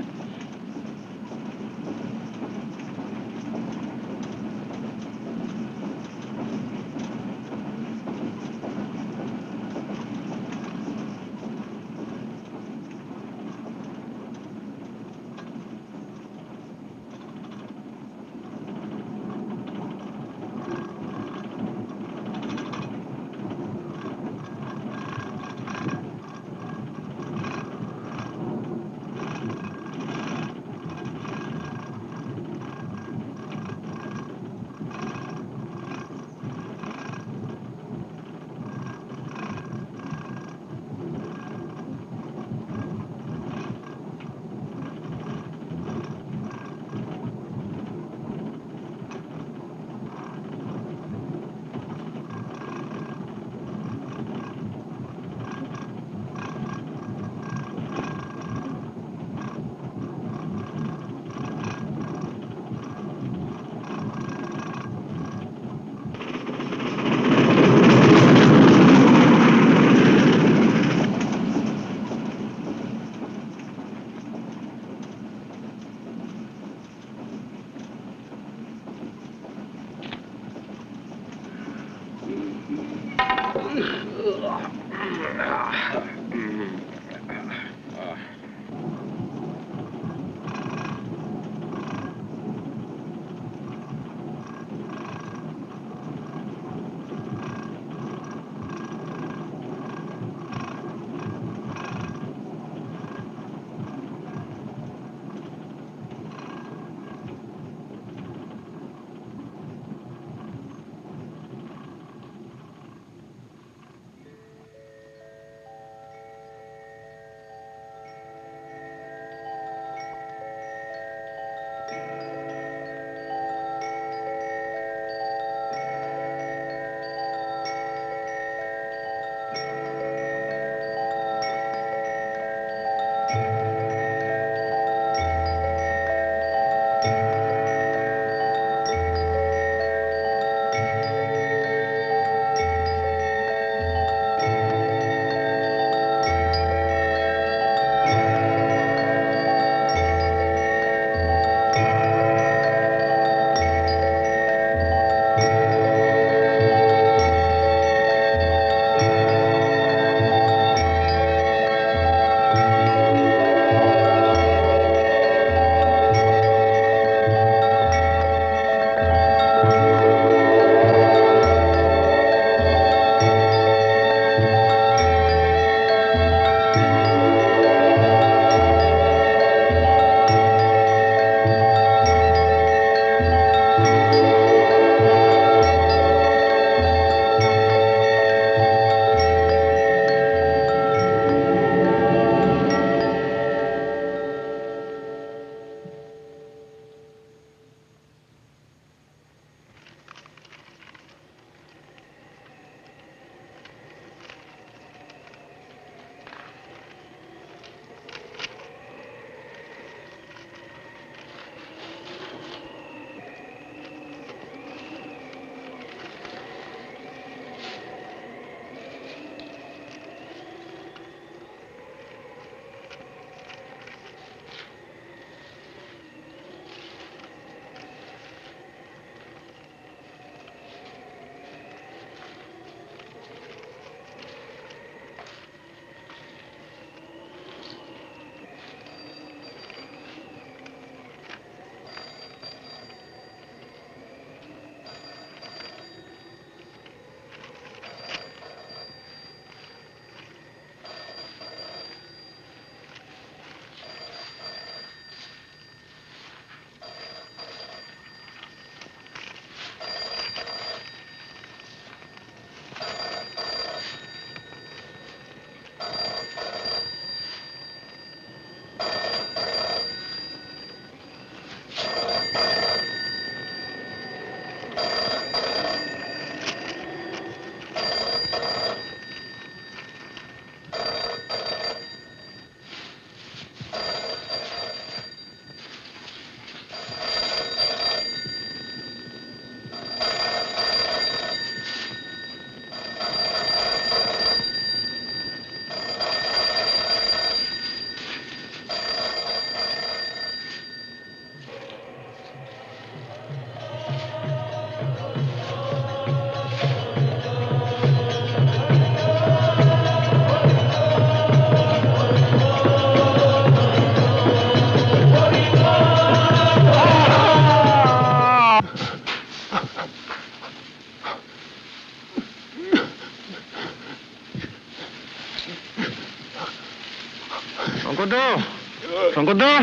শঙ্করদা,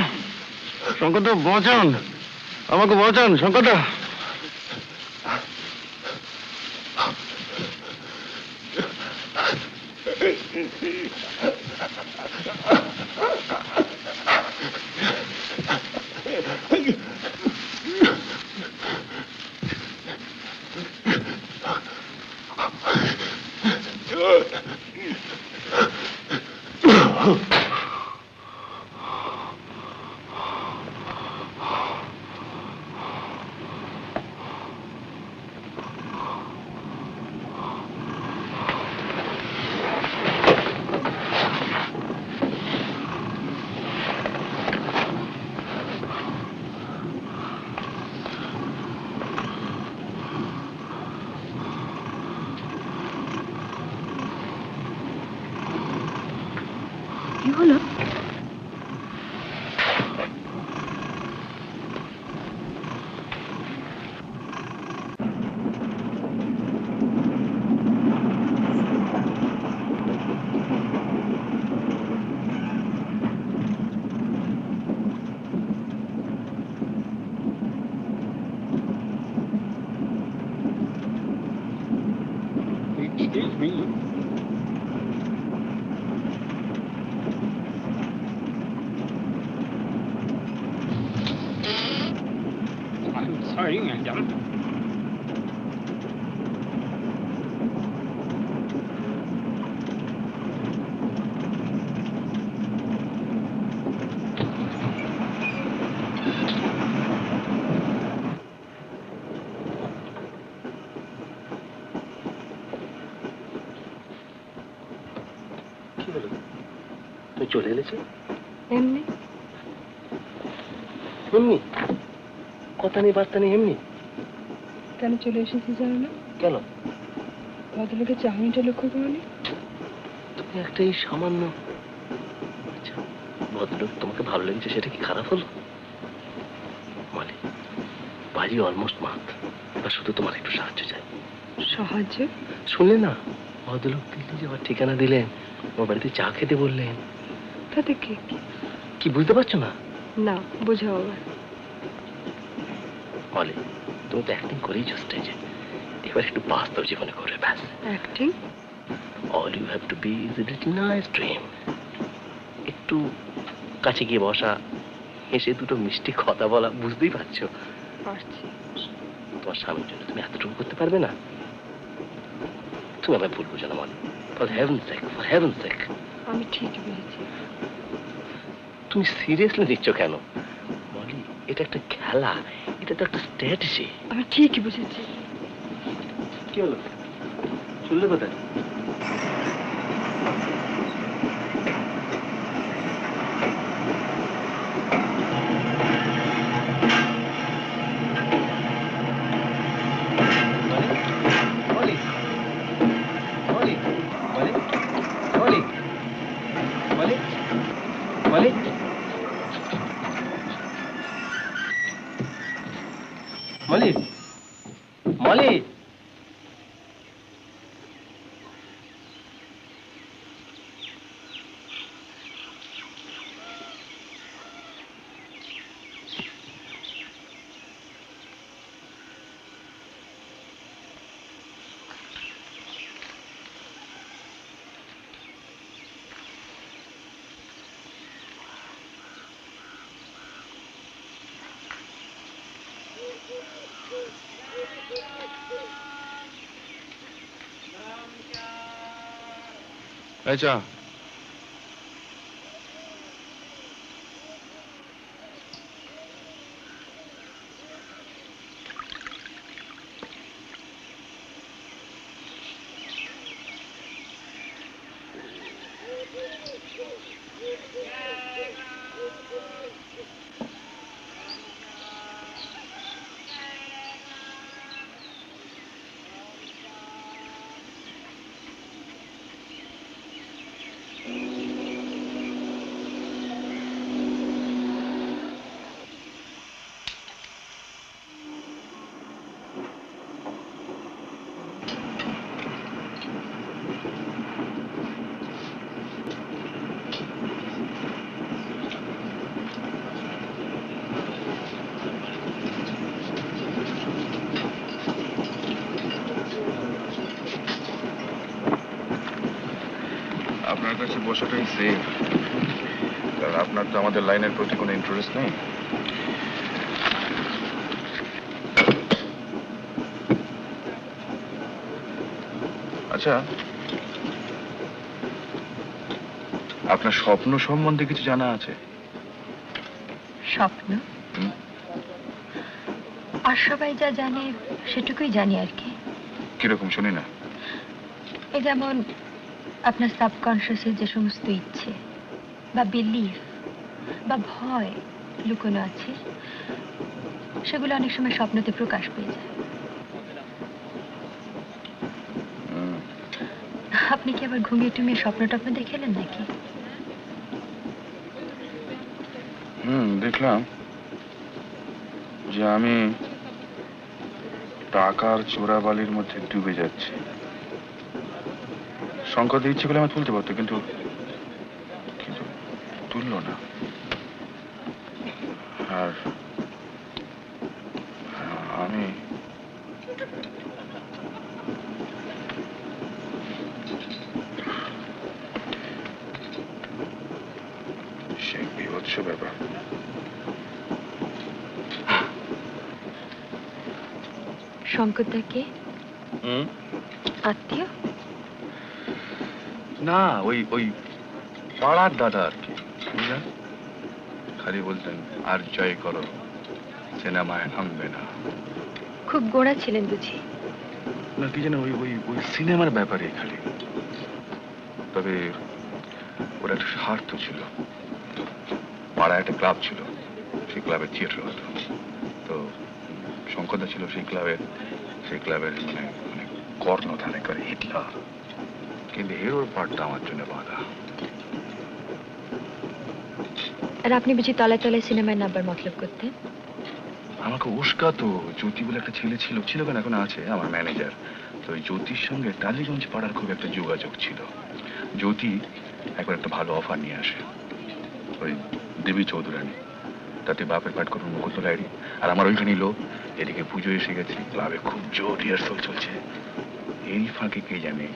শঙ্করদা বাঁচান, আমাকে বাঁচান শঙ্করদা। কি হলো? Excuse me. I'm sorry, madam. কি হলো? তুই চলে এলেছো? এমনি এমনি কথা নেই বার্তা নেই, এমনি কেন চলে এসেছি জানো না? কেন? ভদ্রলোকের চাহনিটা লক্ষ্য করনি? তুমি একটা এই সামান্য, আচ্ছা ভদ্রলোক তোমাকে ভালো লেগেছে সেটা কি খারাপ হলো? মানে বাড়ি অলমোস্ট মাত, এবার শুধু তোমার একটু সাহায্য চাই। সাহায্য? শুনলে না, ভদ্রলোক দিল্লি যাওয়ার ঠিকানা দিলেন, আমার বাড়িতে চা খেতে বললেন। তাতে কি? কি বুঝতে পারছো না? না, বোঝাও আবার। বলে তুমি তো অ্যাক্টিং করেইছো স্টেজে, এবার একটু বাস্তব জীবনে করবে ব্যাস। Acting? All you have to be is a little nice dream. একটু কাছে গিয়ে বসা, হেসে দুটো মিষ্টি কথা বলা, বুঝতেই পারছো? পারছি। তোমার স্বামীর জন্য তুমি এতটুকু করতে পারবে না? তুমি আমায় ভুল বুঝো না মনে, for heaven sake, for heaven sake. আমি ঠিক বুঝেছি। তুমি সিরিয়াসলি নিচ্ছ কেন বলি? এটা একটা খেলা, এটা তো একটা স্ট্র্যাটেজি। আমি ঠিকই বুঝেছি। কি হলো? শুনলে কোথায়? Molly, Molly. আচ্ছা আপনার কাছে বসাটাই সেফ, কারণ আপনার তো আমাদের লাইনের প্রতি কোনো ইন্টারেস্ট নেই। আচ্ছা, আপনার স্বপ্ন সম্বন্ধে কিছু জানা আছে? স্বপ্ন? আর সবাই যা জানে সেটুকুই জানি আর কি। কিরকম শুনি না? এই যেমন আপনার সাবকনশিয়াসের যে সমস্ত ইচ্ছে বা বিলিফ বা ভয় লুকোনো আছে, সেগুলো অনেক সময় স্বপ্নতে প্রকাশ পেয়ে যায়। আপনি কি আবার ঘুমিয়ে টুমিয়ে স্বপ্ন টপ্ন দেখেলেন নাকি? দেখলাম যে আমি টাকার চোরাবালির মধ্যে ডুবে যাচ্ছি। শঙ্করদের ইচ্ছে করে আমি তুলতে পারতো, কিন্তু তুলল না। আর আমি সে বিভৎস ব্যাপার। শঙ্করদাকে আত্মীয়? না, ওই ওই পাড়ার দাদা আর কি। খালি বলতেন আর জয় করো, সিনেমায় নামবে না। খুব গোড়া ছিলেন বুঝি? না, কি যেন ওই ওই ওই সিনেমার ব্যাপারে খালি। তবে ওর একটা স্বার্থ ছিল। পাড়ায় একটা ক্লাব ছিল, সেই ক্লাবের থিয়েটার হতো। তো শঙ্করদা ছিল সেই ক্লাবের মানে মানে কর্ণধার করে হিটলার। কিন্তু হিরোর পার্টটা আমার জন্য বাধা। আর আপনি বুঝি তলায় তলায় সিনেমায় নাম্বার মতলব করতেন? আমাকে উস্কাতো। জ্যোতি বলে একটা ছেলে ছিল কেন, এখন আছে, আমার ম্যানেজার। তো ওই জ্যোতির সঙ্গে টালিগঞ্জ পাড়ার খুব একটা যোগাযোগ ছিল। জ্যোতি একবার একটা ভালো অফার নিয়ে আসে, ওই দেবী চৌধুরানী, তাতে বাপের পাঠ করুন মুকুল ডায়েরি। আর আমার ওইখানেই লোক। এদিকে পুজো এসে গেছে, ক্লাবে খুব জোর রিহার্সাল চলছে। এই ফাঁকে কে জানে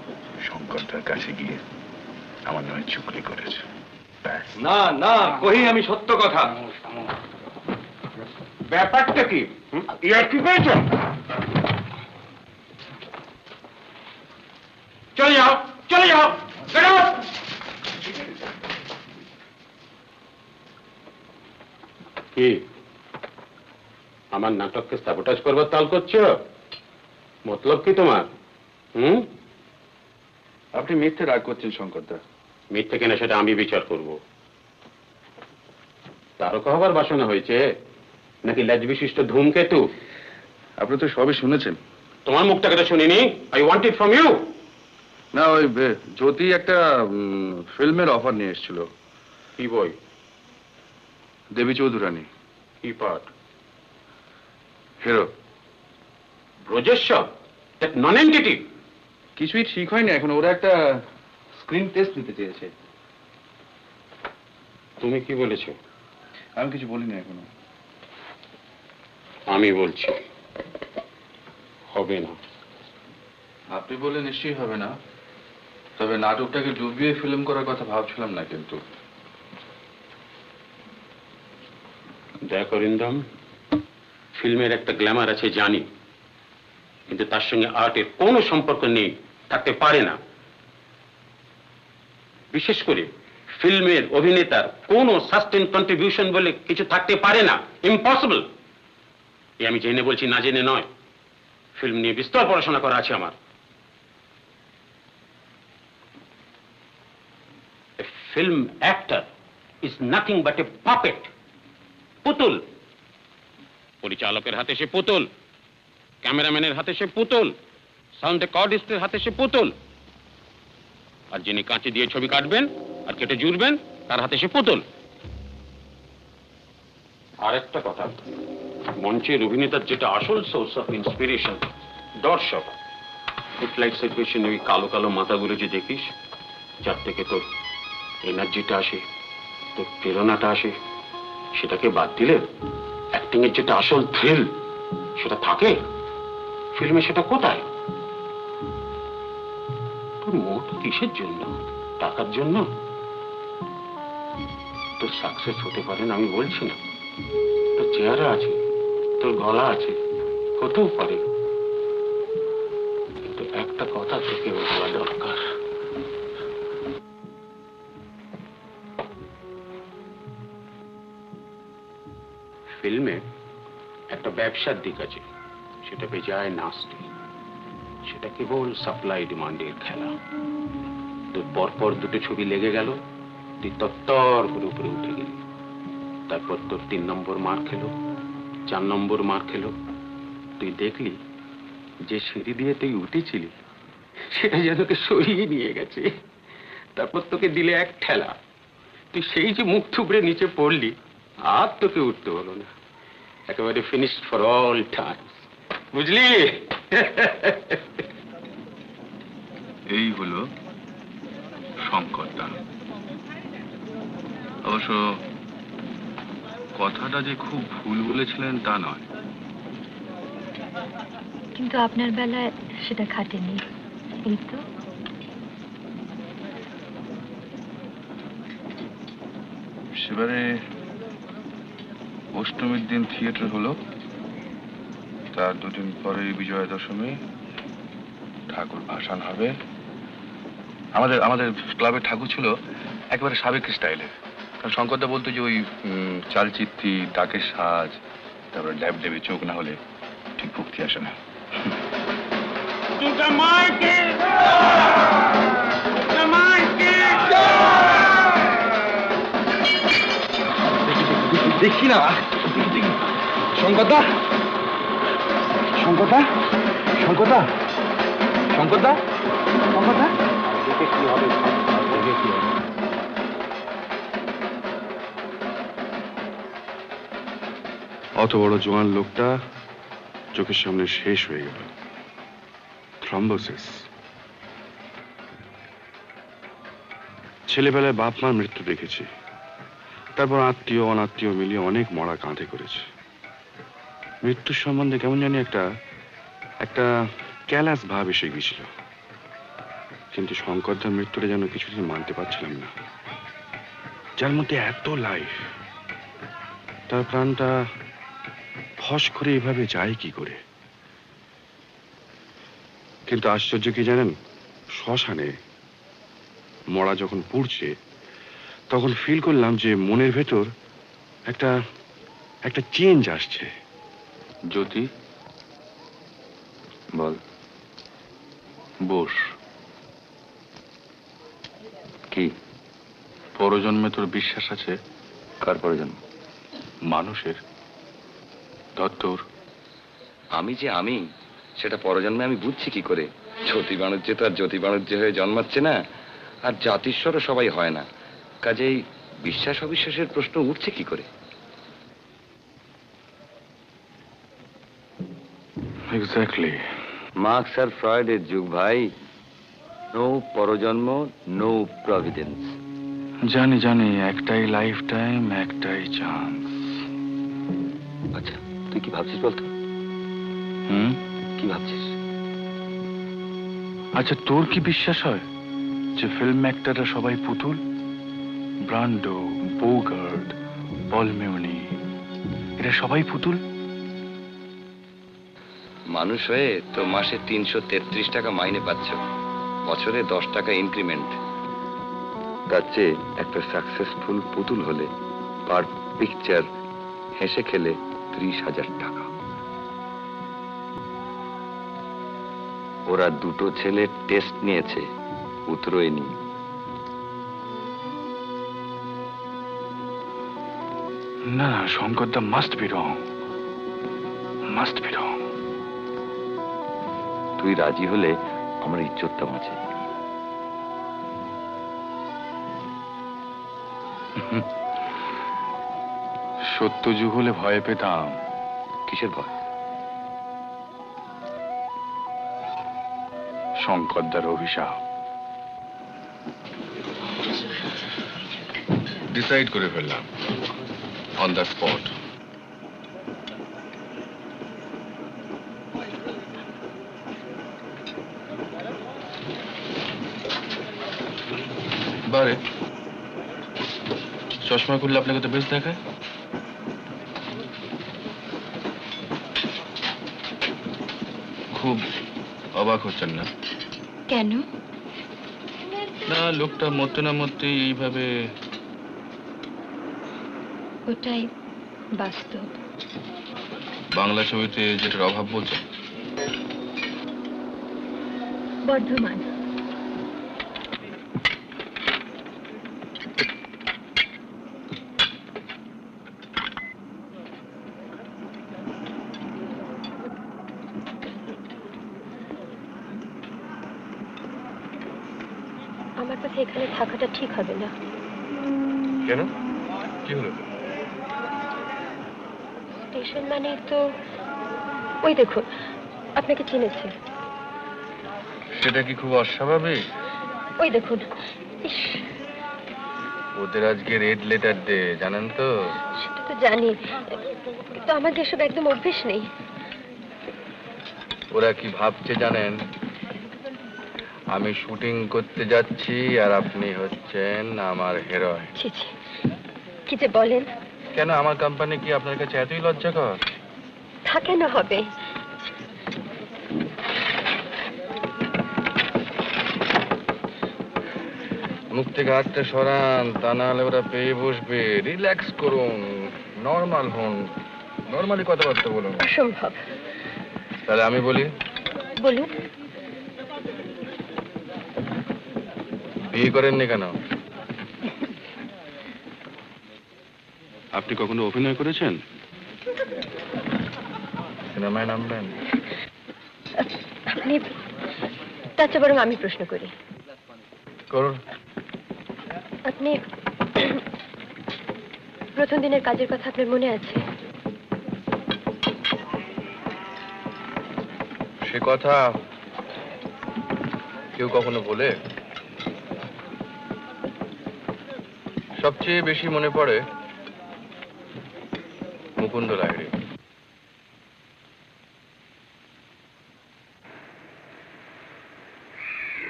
শঙ্করদার কাছে গিয়ে আমার নয় চুকলি করেছে। না না, কহি আমি সত্য কথা। ব্যাপারটা কি? ইয়ার কি পেয়েছ? চলে যাও, চলে যাও। কি আমার নাটককে সাবোটাজ করবার তাল করছো? মতলব কি তোমার? আপনি মিথ্যে রাগ করছেন শঙ্করদা। মিথ্যে কেনা সেটা আমি বিচার করব। তারকা হবার বাসনা হয়েছে নাকি লেজ বিশিষ্ট ধূমকেতু? আপনি তো সবই শুনেছেন। তোমার মুখটাকে তো শুনিনি। I want it from you. না, ওই জ্যোতি একটা ফিল্মের অফার নিয়ে এসেছিল। কি বই? দেবী চৌধুরানী। কি পার্ট? হিরো। ব্রজেশ্বর, দ্যাট নন-এন্টিটি। কিছুই ঠিক হয়নি এখন। ওরা একটা স্ক্রিন টেস্ট নিতে চেয়েছে। তুমি কি বলেছো? আমি কিছু বলিনি এখনো। আমি বলছি হবে না। আপনি বলে নিশ্চয়ই হবে না, তবে নাটকটাকে ডুবিয়ে ফিল্ম করার কথা ভাবছিলাম না। কিন্তু দেখ অরিন্দম, ফিল্মের একটা গ্ল্যামার আছে জানি, কিন্তু তার সঙ্গে আর্টের কোনো সম্পর্ক নেই, থাকতে পারে না। বিশেষ করে ফিল্মের অভিনেতার কোনো সাস্টেন কন্ট্রিবিউশন বলে কিছু থাকতে পারে না। ইম্পসিবল। এ আমি জেনে বলছি, না জেনে নয়। ফিল্ম নিয়ে বিস্তর পড়াশোনা করা আছে আমার। A film actor is nothing but a puppet. পুতুল। পরিচালকের হাতে সে পুতুল, ক্যামেরাম্যানের হাতে সে পুতুল, সাউন্ড রেকর্ডিস্টের হাতে সে পুতুল, আর যিনি কাঁচি দিয়ে ছবি কাটবেন আর কেটে জুড়বেন তার হাতে সে পুতুল। আর একটা কথা, মঞ্চের অভিনেতার যেটা আসল সোর্স অফ ইন্সপিরেশন, দর্শক। ফুটলাইটসের পেছনে ওই কালো কালো মাথাগুলো যে দেখিস, যার থেকে তোর এনার্জিটা আসে, তোর প্রেরণাটা আসে, সেটাকে বাদ দিলে অ্যাক্টিং এর যেটা আসল থ্রিল সেটা থাকে ফিল্মে, সেটা কোথায়? তোর মোট কিসের জন্য? টাকার জন্য তোর সাকসেস হতে পারে না আমি বলছি না, তোর চেহারা আছে, তোর গলা আছে, হতেও পারে, কিন্তু একটা কথা তোকে বলা দরকার। ফিল্মে একটা ব্যবসার দিক আছে, সেটা বেজায় নাস্তি, সেটা কেবল সাপ্লাই ডিমান্ডের খেলা। তোর পরপর দুটো ছবি লেগে গেল, তুই তত্তর করে উপরে উঠে গেলি, তারপর তোর 3 নম্বর মার খেলো, 4 নম্বর মার খেলো, তুই দেখলি যে সিঁড়ি দিয়ে তুই উঠেছিলি সেটা যেন তোকে সরিয়ে নিয়ে গেছে, তারপর তোকে দিলে এক ঠেলা, তুই সেই যে মুখ থুবড়ে নিচে পড়লি, আর তোকে উঠতে হলো না, একেবারে ফিনিশড ফর অল টাইম, বুঝলি? এই হলো শঙ্করদা। অবশ্য কথাটা যে খুব ভুল বলেছিলেন তা নয়, কিন্তু আপনার বেলায় সেটা খাটেনি, এই তো। সেবারে অষ্টমীর দিন থিয়েটার হলো, তার 2 দিন পরে বিজয়া দশমী, ঠাকুর ভাসান হবে। আমাদের ক্লাবের ঠাকুর ছিল একেবারে সাবেক স্টাইলে। কারণ শঙ্করদা বলতো যে ওই চালচিত্রি, ডাকের সাজ, তারপরে ড্যাব ডেবে চোখ না হলে ঠিক ভক্তি আসে না। দেখি না শঙ্করদা, শঙ্করদা, শঙ্করদা, শঙ্করদা, শঙ্করদা, কি হবে কি হবে? অত বড় জোয়ান লোকটা চোখের সামনে শেষ হয়ে গেল, থ্রম্বোসিস। ছেলেবেলায় বাপ মার মৃত্যু দেখেছি, তারপর আত্মীয় অনাত্মীয় মিলিয়ে অনেক মরা কাঁধে করেছে। মৃত্যুর সম্বন্ধে কেমন জানি একটা ক্যালাস ভাব এসে গেছিল, কিন্তু শঙ্করদার মৃত্যুটা যেন কিছুদিন মানতে পারছিলাম না। যার মধ্যে এত লাইফ, তার প্রাণটা ফস করে এভাবে যায় কি করে? কিন্তু আশ্চর্য কি জানেন, শ্মশানে মরা যখন পুড়ছে তখন ফিল করলাম যে মনের ভেতর একটা চেঞ্জ আসছে। জ্যোতি বল, বস। কি পরজন্মে তোর বিশ্বাস আছে? কার পরজন্ম? মানুষের। তোর? আমি যে আমি, সেটা পরজন্মে আমি বুঝছি কি করে? জ্যোতি বাণিজ্য তো আর জ্যোতি বাণিজ্য হয়ে জন্মাচ্ছে না, আর জাতিস্বরও সবাই হয় না, কাজেই বিশ্বাস অবিশ্বাসের প্রশ্ন উঠছে কি করে? এক্স্যাক্টলি। মার্কস আর ফ্রয়েডের যুগ ভাই। নো পরজন্ম, নো প্রভিডেন্স। জানি জানি, একটাই লাইফ টাইম, একটাই চান্স। আচ্ছা, তুই কি ভাবছিস বলতো? কি ভাবছিস? আচ্ছা, তোর কি বিশ্বাস হয় যে ফিল্ম অ্যাক্টররা সবাই পুতুল? ব্রান্ডো, বোগার্ট, পল মেওনি, এরা সবাই পুতুল? মানুষ হয়ে তো মাসে 333 টাকা মাইনে পাচ্ছ, বছরে 10 টাকা ইনক্রিমেন্ট। তার চেয়ে একটা সাকসেসফুল পুতুল হলে পার পিকচার হেসে খেলে 30,000 টাকা। ওরা 2 ছেলে টেস্ট নিয়েছে, উতরোয়নি। না, শঙ্করদা must be wrong, must be wrong. তুই রাজি হলে আমার ইজ্জতটা বাঁচে। সত্য যুগ হলে ভয় পেতাম। কিসের ভয়? শঙ্করদার অভিশাপ। ডিসাইড করে ফেললাম অন দ্য স্পট। বারে চশমা খুললে আপনাকে তো বেশ দেখায়। খুব অবাক হচ্ছেন না? কেন? না, লোকটা মরতে না মরতে এইভাবে। ওটাই বাস্তব। বাংলা ছবিতে যেটার অভাব বলছেন? বর্ধমান। আমার কাছে এখানে থাকাটা ঠিক হবে না। কেন? কি হলো? স্টেশন মানে তো ওই দেখুন, আপনাকে চিনেছে। সেটা কি খুব অস্বাভাবিক? ওই দেখুন। ইস, ওদের আজকে রেড লেটার ডে, জানেন তো? সেটা তো জানি, কিন্তু আমার এসব একদম অভ্যেস নেই। ওরা কি ভাবছে জানেন? আমি শুটিং করতে যাচ্ছি আর আপনি হচ্ছেন আমার হিরোইন। ছি ছি, কি যে বলেন। কেন, আমার কোম্পানি কি আপনার কাছে এতই লজ্জাকর? তা কেন হবে? মুখ থেকে হাতটা সরান, তা না হলে ওরা পেয়ে বসবে। রিল্যাক্স করুন, নর্মাল হন, নর্মালি কথাবার্তা বলুন। অসম্ভব। তাহলে আমি বলি? বলুন। বিয়ে করেননি কেন? আপনি কখনো অভিনয় করেছেন? সিনেমায় নামবেন? আপনি, তার চেয়ে বরং আমি প্রশ্ন করি। করুন। আপনি প্রথম দিনের কাজের কথা আপনার মনে আছে? সে কথা কেউ কখনো বলে? সবচেয়ে বেশি মনে পড়ে মুকুন্দ লাহিড়ী।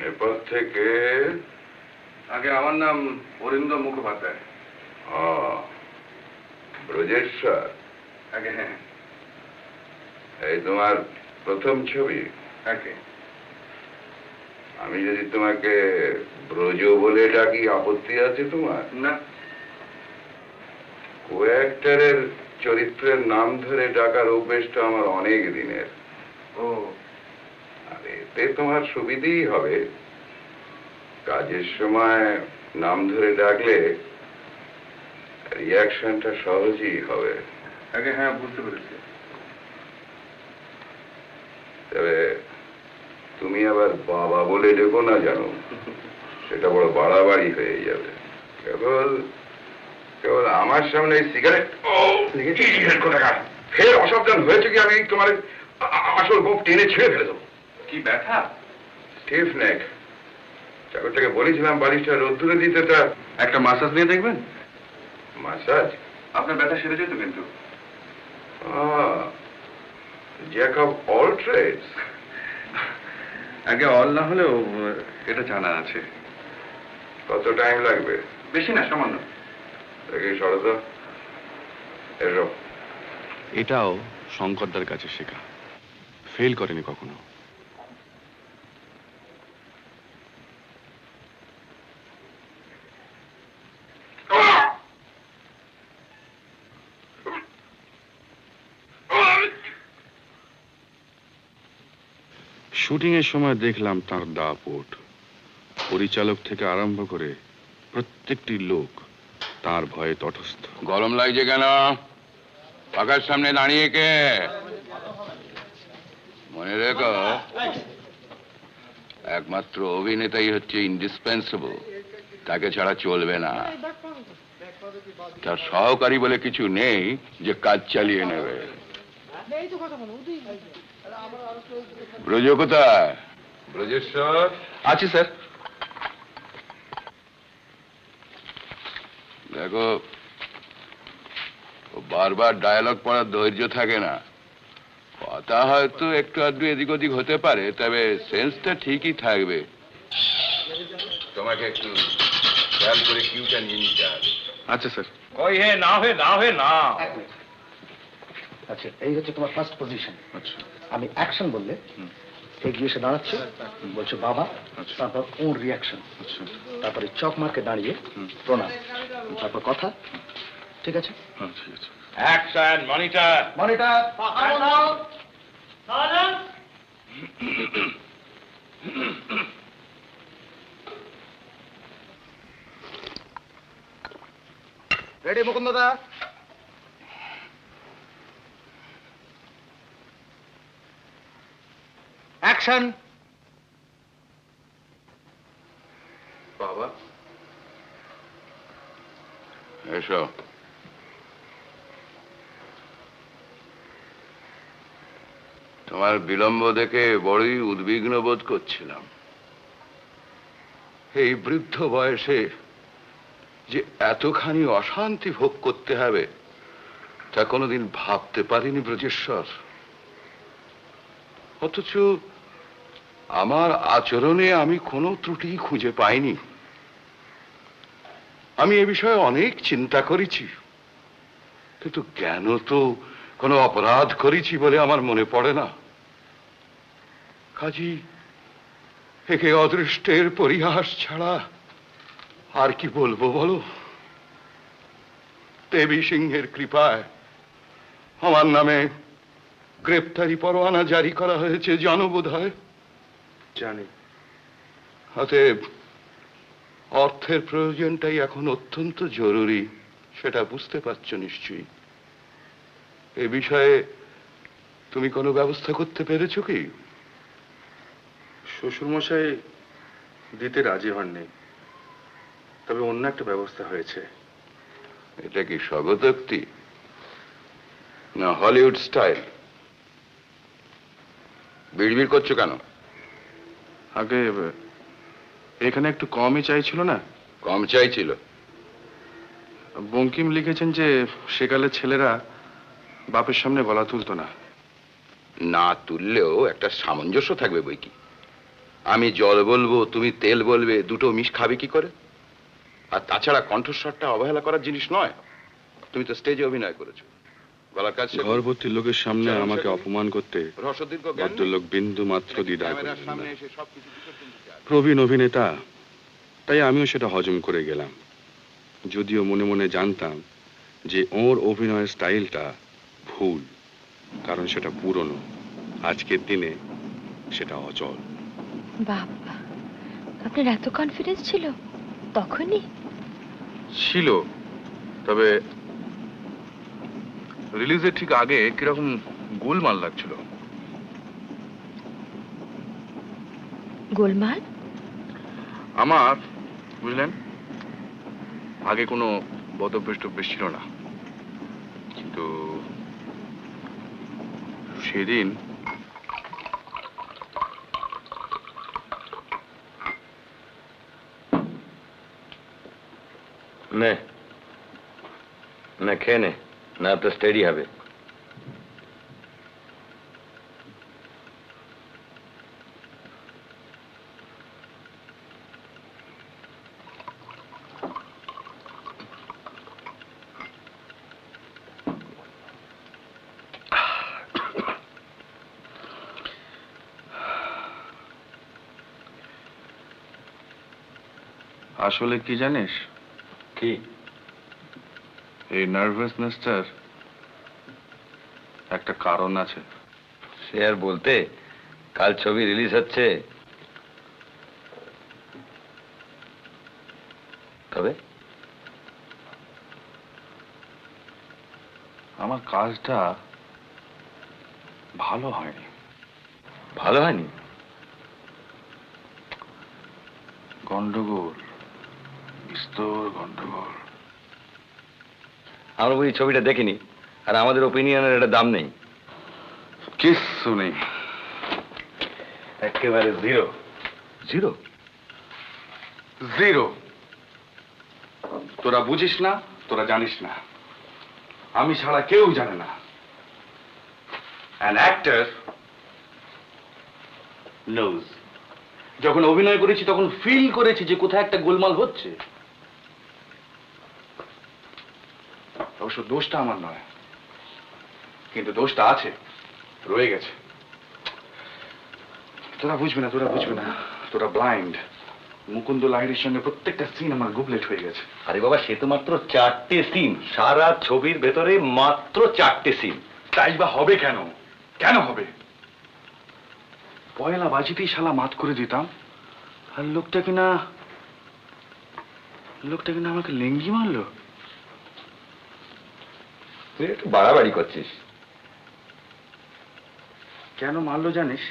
নেপাল থেকে? আগে আমার নাম অরিন্দম মুখোপাধ্যায়। ব্রজেশ্বর? আগে হ্যাঁ। এই তোমার প্রথম ছবি? আগে। আমি যদি তোমাকে ব্রজ বলে ডাকি আপত্তি আছে তোমার? না। কো অ্যাক্টরের চরিত্রের নাম ধরে ডাকার অভ্যেসটা আমার অনেক দিনের। ও, আর এতে তোমার সুবিধেই হবে। কাজের সময় নাম ধরে ডাকলে রিয়াকশনটা সহজেই হবে। আগে হ্যাঁ, বুঝতে পেরেছি। তবে তুমি আবার বাবা বলে ডেকো না, জানো, সেটা বড় বাড়াবাড়ি হয়ে যাবে। কেবল কেবল আমার সামনে সিগারেট ফের অসাবধান হয়েছে কি আমি তোমার আসল গোপ টেনে ছেড়ে ফেলে দেবো। কি ব্যথা? স্টিফ নেক। চাকরটাকে বলেছিলাম বালিশটা রোদ্দুরে দিতে, তা একটা মাসাজ নিয়ে দেখবেন? মাসাজ? আপনার ব্যথা সেরে যেত কিন্তু। Jack of all trades. আগে অল না হলেও এটা জানা আছে। কত টাইম লাগবে? বেশি না, সামান্য। দেখি শরৎ, এসো। এটাও শঙ্করদার কাছে শেখা, ফেল করেনি কখনো। শুটিং এর সময় দেখলাম তার দাপট। পরিচালক থেকে আরম্ভ করে প্রত্যেকটি লোক তার ভয়ে তটস্থ। গরম লাগছে কেন? পাখার সামনে দাঁড়িয়ে কে? মনে রেখো, একমাত্র অভিনেতাই হচ্ছে ইন্ডিসপেন্সেবল, তাকে ছাড়া চলবে না। তার সহকারী বলে কিছু নেই যে কাজ চালিয়ে নেবে। ব্রজ কোথায়? ব্রজেশ্বর? আছি স্যার। দেখো, ও বারবার ডায়ালগ পড়ার ধৈর্য থাকে না। কথা হয়তো একটু আধটু এদিক ওদিক হতে পারে, তবে সেন্সটা ঠিকই থাকবে। তোমাকে একটু খেয়াল করে কিউটা নিয়ে নিতে হবে। আচ্ছা স্যার। কই হে না হে না হে না। আচ্ছা এই হচ্ছে তোমার ফার্স্ট পজিশন। আচ্ছা আমি অ্যাকশন বললে এগিয়ে এসে দাঁড়াচ্ছে, বলছে বাবা, তারপর ওর রিয়াকশন, তারপরে চক মার্কে দাঁড়িয়ে প্রণাম, তারপর কথা। ঠিক আছে? হ্যাঁ ঠিক আছে। Action monitor monitor. রেডি মুকুন্দদা? অ্যাকশন। বাবা এসো। তোমার বিলম্ব দেখে বড়ই উদ্বিগ্ন বোধ করছিলাম। এই বৃদ্ধ বয়সে যে এতখানি অশান্তি ভোগ করতে হবে তা কোনোদিন ভাবতে পারিনি ব্রজেশ্বর। অথচ আমার আচরণে আমি কোনো ত্রুটি খুঁজে পাইনি। আমি এ বিষয়ে অনেক চিন্তা করেছি, কিন্তু জ্ঞান তো কোনো অপরাধ করেছি বলে আমার মনে পড়ে না। কাজী একে অদৃষ্টের পরিহাস ছাড়া আর কি বলবো বলো? দেবী সিংহের কৃপায় আমার নামে গ্রেপ্তারি পরোয়ানা জারি করা হয়েছে, জানো বোধ হয়? জানি। অতএব অর্থের প্রয়োজনটাই এখন অত্যন্ত জরুরি, সেটা বুঝতে পারছো নিশ্চয়ই। এ বিষয়ে তুমি কোনো ব্যবস্থা করতে পেরেছো কি? শ্বশুরমশাই দিতে রাজি হননি, তবে অন্য একটা ব্যবস্থা হয়েছে। এটা কি স্বগতোক্তি না হলিউড স্টাইল? বিড়বিড় করছো কেন? আগে এখানে একটু কমই চাইছিল না? কম চাইছিল? বঙ্কিম লিখেছেন যে সেকালের ছেলেরা বাপের সামনে গলা তুলতো না। না তুললেও একটা সামঞ্জস্য থাকবে বই কি। আমি জল বলবো, তুমি তেল বলবে, দুটো মিশ খাবে কি করে? আর তাছাড়া কণ্ঠস্বরটা অবহেলা করার জিনিস নয়। তুমি তো স্টেজে অভিনয় করেছো, গলার কাছে ঘরভর্তি লোকের সামনে আমাকে অপমান করতে রসদীর্ঘ ভদ্রলোক বিন্দু মাত্র দ্বিধা ক্যামেরার করলেন সামনে না। এসে সবকিছু বিসর্জন দিতে আসবে। প্রবীণ অভিনেতা, তাই আমিও সেটা হজম করে গেলাম, যদিও মনে মনে জানতাম যে ওর অভিনয়ের স্টাইলটা ভুল, কারণ সেটা পুরনো। আজকের দিনে সেটা অচল। বাবা, আপনার এত কনফিডেন্স ছিল তখনই? ছিল, তবে রিলিজের ঠিক আগে কিরকম গোলমাল লাগছিল। গোলমাল? আমার, বুঝলেন, আগে কোনো বদভ্যাস টভ্যাস ছিল না, কিন্তু সেদিন নে না খেয়ে নে, না তো স্টেডি হবে। আসলে কি জানিস, কি? এই নার্ভাসনেসটার একটা কারণ আছে। সে আর বলতে, কাল ছবি রিলিজ হচ্ছে। তবে আমার কাজটা ভালো হয়নি। ভালো হয়নি? গন্ডগোল, বিস্তর গন্ডগোল। আমরা বুঝি ছবিটা দেখিনি, আর আমাদের ওপিনিয়নের একটা দাম নেই। কিচ্ছু নেই, একেবারে জিরো। জিরো? জিরো। তোরা বুঝিস না, তোরা জানিস না, আমি ছাড়া কেউ জানে না। An actor knows. যখন অভিনয় করেছি তখন ফিল করেছি যে কোথায় একটা গোলমাল হচ্ছে, অবশ্য দোষটা আমার নয়, কিন্তু দোষটা আছে, রয়ে গেছে। তোরা বুঝবি না, তোরা ব্লাইন্ড। মুকুন্দ লাহিড়ির সঙ্গে প্রত্যেকটা সিন আমার গুবলেট হয়ে গেছে। আরে বাবা, সে তো মাত্র 4টে সিন, সারা ছবির ভেতরে মাত্র 4টে সিন। তাই বা হবে কেন? কেন হবে? পয়লা বাজিতেই শালা মাত করে দিতাম, আর লোকটা কিনা আমাকে লেঙ্গি মারলো। তুই একটু বাড়াবাড়ি করছিস। কেন মারলো জানিস?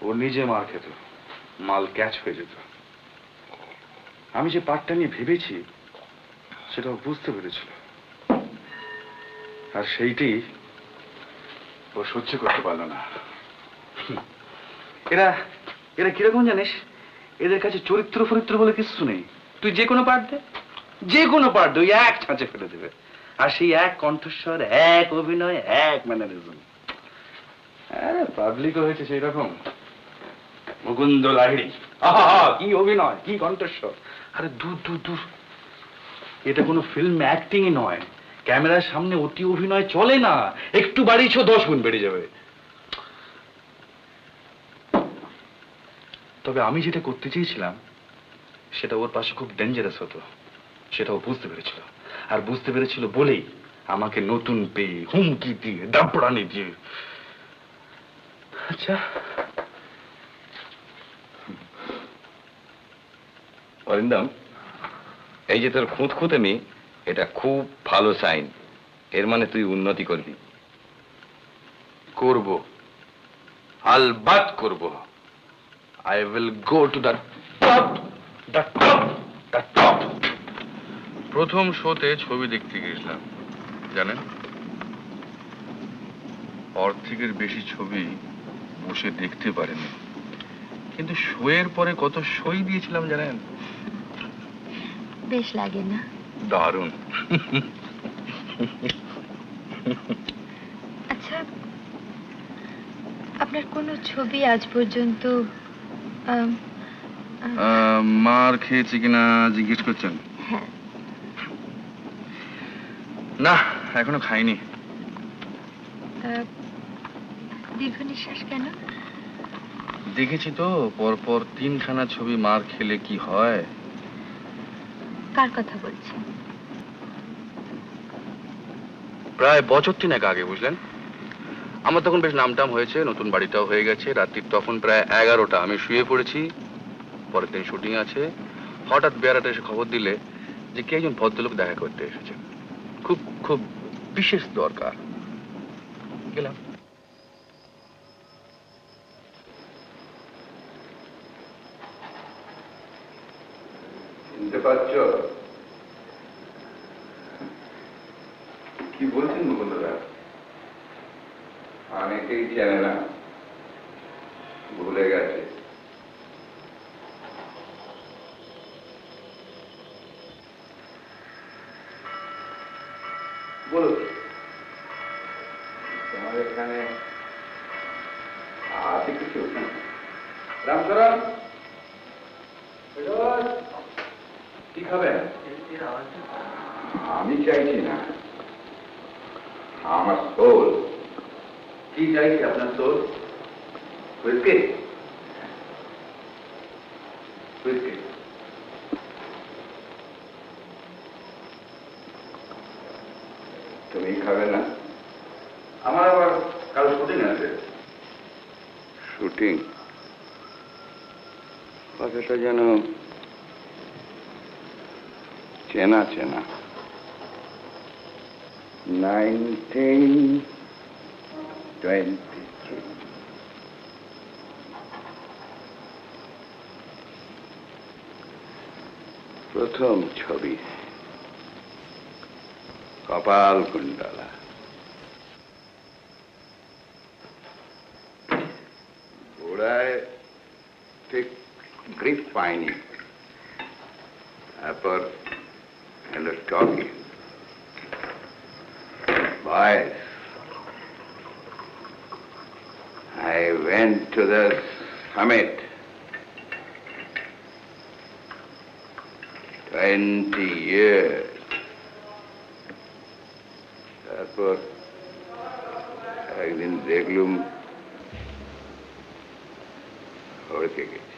ও নিজে মার খেত, মাল ক্যাচ হয়ে যেত। আমি যে পার্টটা নিয়ে ভেবেছি সেটা ও বুঝতে পেরেছিল, আর সেইটি ও সহ্য করতে পারলো না। এরা কিরকম জানিস? এদের কাছে চরিত্র ফরিত্র বলে কিছু নেই। তুই যে কোনো পার্ট দে, ওই এক ছাঁচে ফেলে দেবে। আর সেই এক কণ্ঠস্বর, এক অভিনয়, এক ম্যানারিজম। পাবলিকও হয়েছে সেই রকম। মুকুন্দ লাহিড়ী, আহা কি অভিনয়, কি কণ্ঠস্বর। আরে দূর, এটা কোনো ফিল্ম অ্যাক্টিংই নয়। ক্যামেরার সামনে অতি অভিনয় চলে না, একটু বাড়িয়েছ 10 গুণ বেড়ে যাবে। তবে আমি যেটা করতে চেয়েছিলাম সেটা ওর পাশে খুব ডেঞ্জারাস হতো, সেটা ও বুঝতে পেরেছিল। আর বুঝতে পেরেছিল বলেই আমাকে নতুন পেয়ে হুমকি দিয়ে, দাপড়ানি দিয়ে। আচ্ছা অরিন্দম, এই যে তোর খুঁতখুঁতেমি, এটা খুব ভালো সাইন। এর মানে তুই উন্নতি করবি। করব, আলবাত করব। I will go to the top. প্রথম শোতে ছবি দেখতে গিয়েছিলাম, জানেন? অর্ধেকের বেশি ছবি বসে দেখতে পারেনি, কিন্তু শোয়ের পরে কত সই দিয়েছিলাম জানেন? বেশ লাগে না? দারুণ। আচ্ছা, আপনার কোনো ছবি আজ পর্যন্ত মার খেয়েছি কিনা জিজ্ঞেস করছেন? হ্যাঁ। না, এখনো খাইনি। দীর্ঘ নিঃশ্বাস কেন? দেখেছি তো পরপর 3খানা ছবি মার খেলে কি হয়। কার কথা বলছেন? প্রায় বছর 3 আগে, বুঝলেন? আমার তখন বেশ নামটাম হয়েছে, নতুন বাড়িটাও হয়ে গেছে। রাত্রির তখন প্রায় 11টা, আমি শুয়ে পড়েছি। পরের দিন শুটিং আছে। হঠাৎ বেয়ারাটা এসে খবর দিলে যে কে একজন ভদ্রলোক দেখা করতে এসেছেন, খুব খুব বিশেষ দরকার। গেলাম। শুনতে পাচ্ছ কি বলছেন মুকুন্দদা? অনেকেই চেনে না, ভুলে গেছে। বলো, তোমার এখানে আছে কিছু? রামচরণ, কি খাবেন? আমি চাইছি না, আমার সোল। কি চাইছে আপনার সোল? হুইস্কি? হুইস্কি। তুমি খাবে না? আমার আবার কাল শুটিং আছে। শুটিং? কথাটা যেন চেনা চেনা। 1923 প্রথম ছবি, কপাল কুণ্ডলা। গোড়ায় ঠিক গ্রিপ পাইনি, তারপর এলো talkie, boys. I went to the summit. 20 years. তারপর একদিন দেখলুম হড়কে গেছি,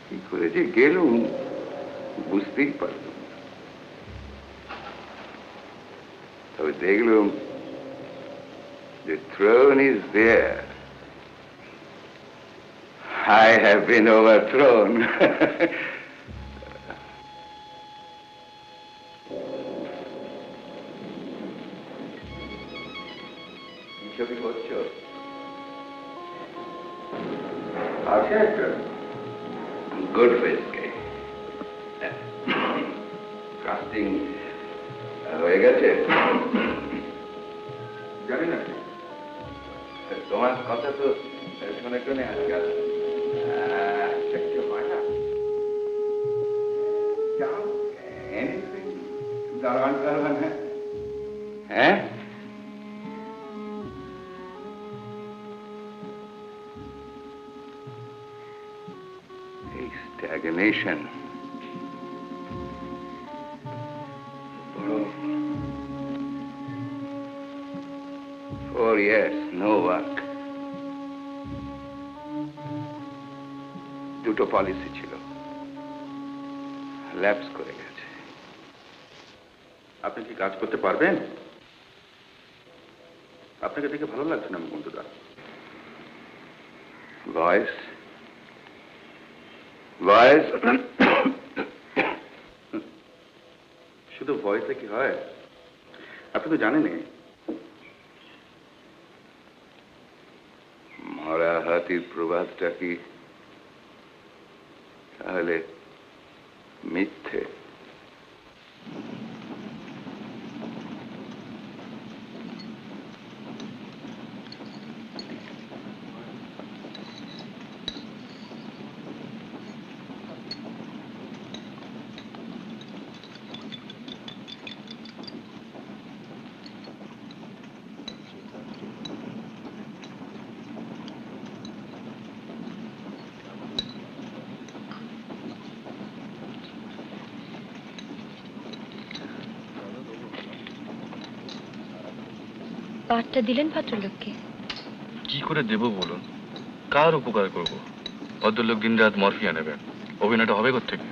কি করে যে গেলুম বুঝতেই পারলাম না। তবে দেখলুম the throne is there. I have been overthrown. কি ছবি করছো? আছে একটা গুড ফেসকে কাস্টিং হয়ে গেছে। জানি না, তোমার কথা তো শুনে শুনে আজকাল কিছু হয় না। যাও, দারোয়ান টারোয়ান, হ্যাঁ stagnation. 4 years, no work. দুটো পলিসি ছিল, ল্যাপস করে গেছে। আপনি কি কাজ করতে পারবেন? আপনাকে দেখে ভালো লাগছে না মুকুন্দদা। ভয়েস ভয়েস শুধু ভয়েসে কি হয়? আপনি তো জানেনই মরা হাতির প্রবাদটা কি তাহলে মিথ্যে? পাঠটা দিলেন ভদ্রলোককে? কি করে দেব বলুন? কার উপকার করব? ভদ্রলোক দিন রাত মরফিয়া নেবেন, অভিনয়টা হবে কোত্থেকে?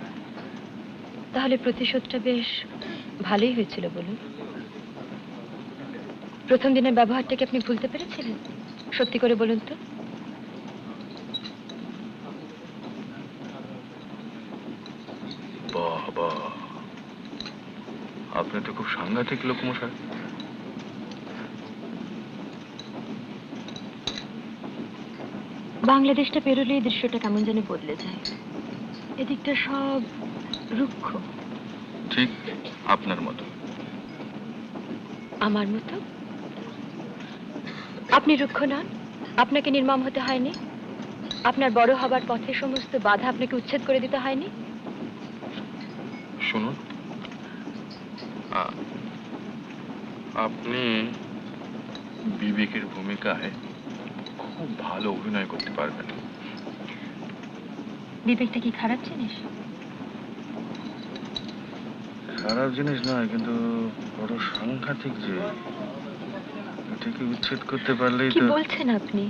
তাহলে প্রতিশোধটা বেশ ভালোই হয়েছিল বলুন। প্রথম দিনের ব্যবহারটাকে আপনি ভুলতে পেরেছিলেন? সত্যি করে বলুন তো। বাহ বাহ, আপনি তো খুব সাংঘাতিক লোক মশাই। বাংলাদেশটা পেরোলে এই দৃশ্যটা কেমন যেন বদলে যায়। এদিকটা সব রুক্ষ। ঠিক আপনার মতো। আমার মতো? আপনি রুক্ষ নন, আপনাকে নির্মম হতে হয়নি, আপনার বড় হবার পথে সমস্ত বাধা আপনাকে উচ্ছেদ করে দিতে হয়নি। শুনুন, আপনি বিবেকের ভূমিকায় খুব ভালো অভিনয় করতে পারবেন। বিবেকটা কি খারাপ জিনিস? খারাপ জিনিস নয়, কিন্তু বড় সাংঘাতিক যে এটাকে উচ্ছেদ করতে পারলেই কি তো। বলছেন আপনি?